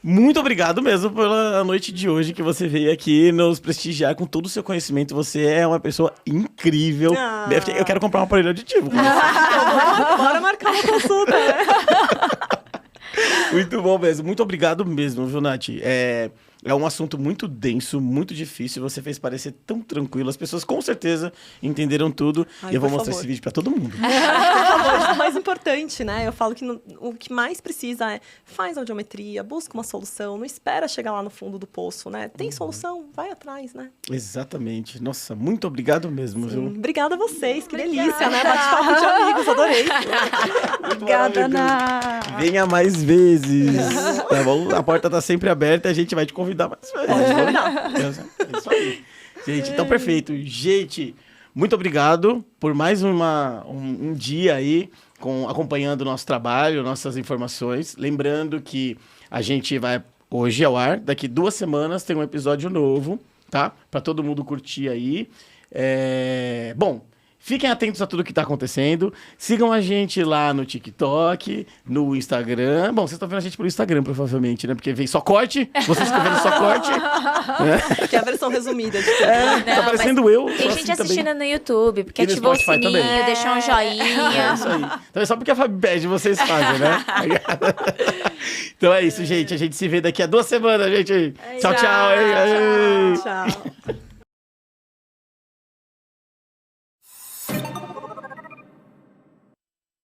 Speaker 1: muito obrigado mesmo pela noite de hoje que você veio aqui nos prestigiar com todo o seu conhecimento. Você é uma pessoa incrível.
Speaker 4: Ah.
Speaker 1: Eu quero comprar um aparelho auditivo.
Speaker 4: Bora marcar uma consulta, né?
Speaker 1: Muito bom mesmo. Muito obrigado mesmo, viu, Nath? É um assunto muito denso, muito difícil. Você fez parecer tão tranquilo. As pessoas com certeza entenderam tudo.
Speaker 4: Ai,
Speaker 1: e eu vou
Speaker 4: por
Speaker 1: mostrar
Speaker 4: favor.
Speaker 1: esse vídeo pra todo mundo.
Speaker 4: Por favor, isso é o mais importante, né? Eu falo que o que mais precisa é faz audiometria, busca uma solução, não espera chegar lá no fundo do poço, né? Tem solução, vai atrás, né?
Speaker 1: Exatamente. Nossa, muito obrigado mesmo, viu?
Speaker 4: Obrigada a vocês, que delícia, né? Bate-papo de amigos, adorei.
Speaker 3: Obrigada, Ana.
Speaker 1: Venha mais vezes, tá bom? A porta tá sempre aberta e a gente vai te convidar mais vezes.
Speaker 4: Pode convidar.
Speaker 1: É isso aí. Gente, então perfeito. Gente, muito obrigado por mais um dia aí acompanhando o nosso trabalho, nossas informações. Lembrando que a gente vai hoje ao ar, daqui 2 semanas tem um episódio novo, tá? Pra todo mundo curtir aí. Bom, fiquem atentos a tudo que tá acontecendo. Sigam a gente lá no TikTok, no Instagram. Bom, vocês estão vendo a gente pelo Instagram, provavelmente, né? Porque vem só corte. Vocês ficam vendo só corte.
Speaker 4: Que é a versão resumida de tudo.
Speaker 1: Tá
Speaker 2: Não,
Speaker 1: parecendo eu.
Speaker 2: Tem
Speaker 1: sou
Speaker 2: gente
Speaker 1: assim
Speaker 2: assistindo
Speaker 1: também.
Speaker 2: no YouTube, porque
Speaker 1: E no
Speaker 2: ativou o
Speaker 1: Spotify
Speaker 2: sininho,
Speaker 1: também.
Speaker 2: deixou um
Speaker 1: É
Speaker 2: joinha.
Speaker 1: isso aí. Então é só porque a Fabi pede, vocês fazem, né? Então é isso, gente. A gente se vê daqui a 2 semanas, gente. Tchau, tchau.
Speaker 4: Tchau.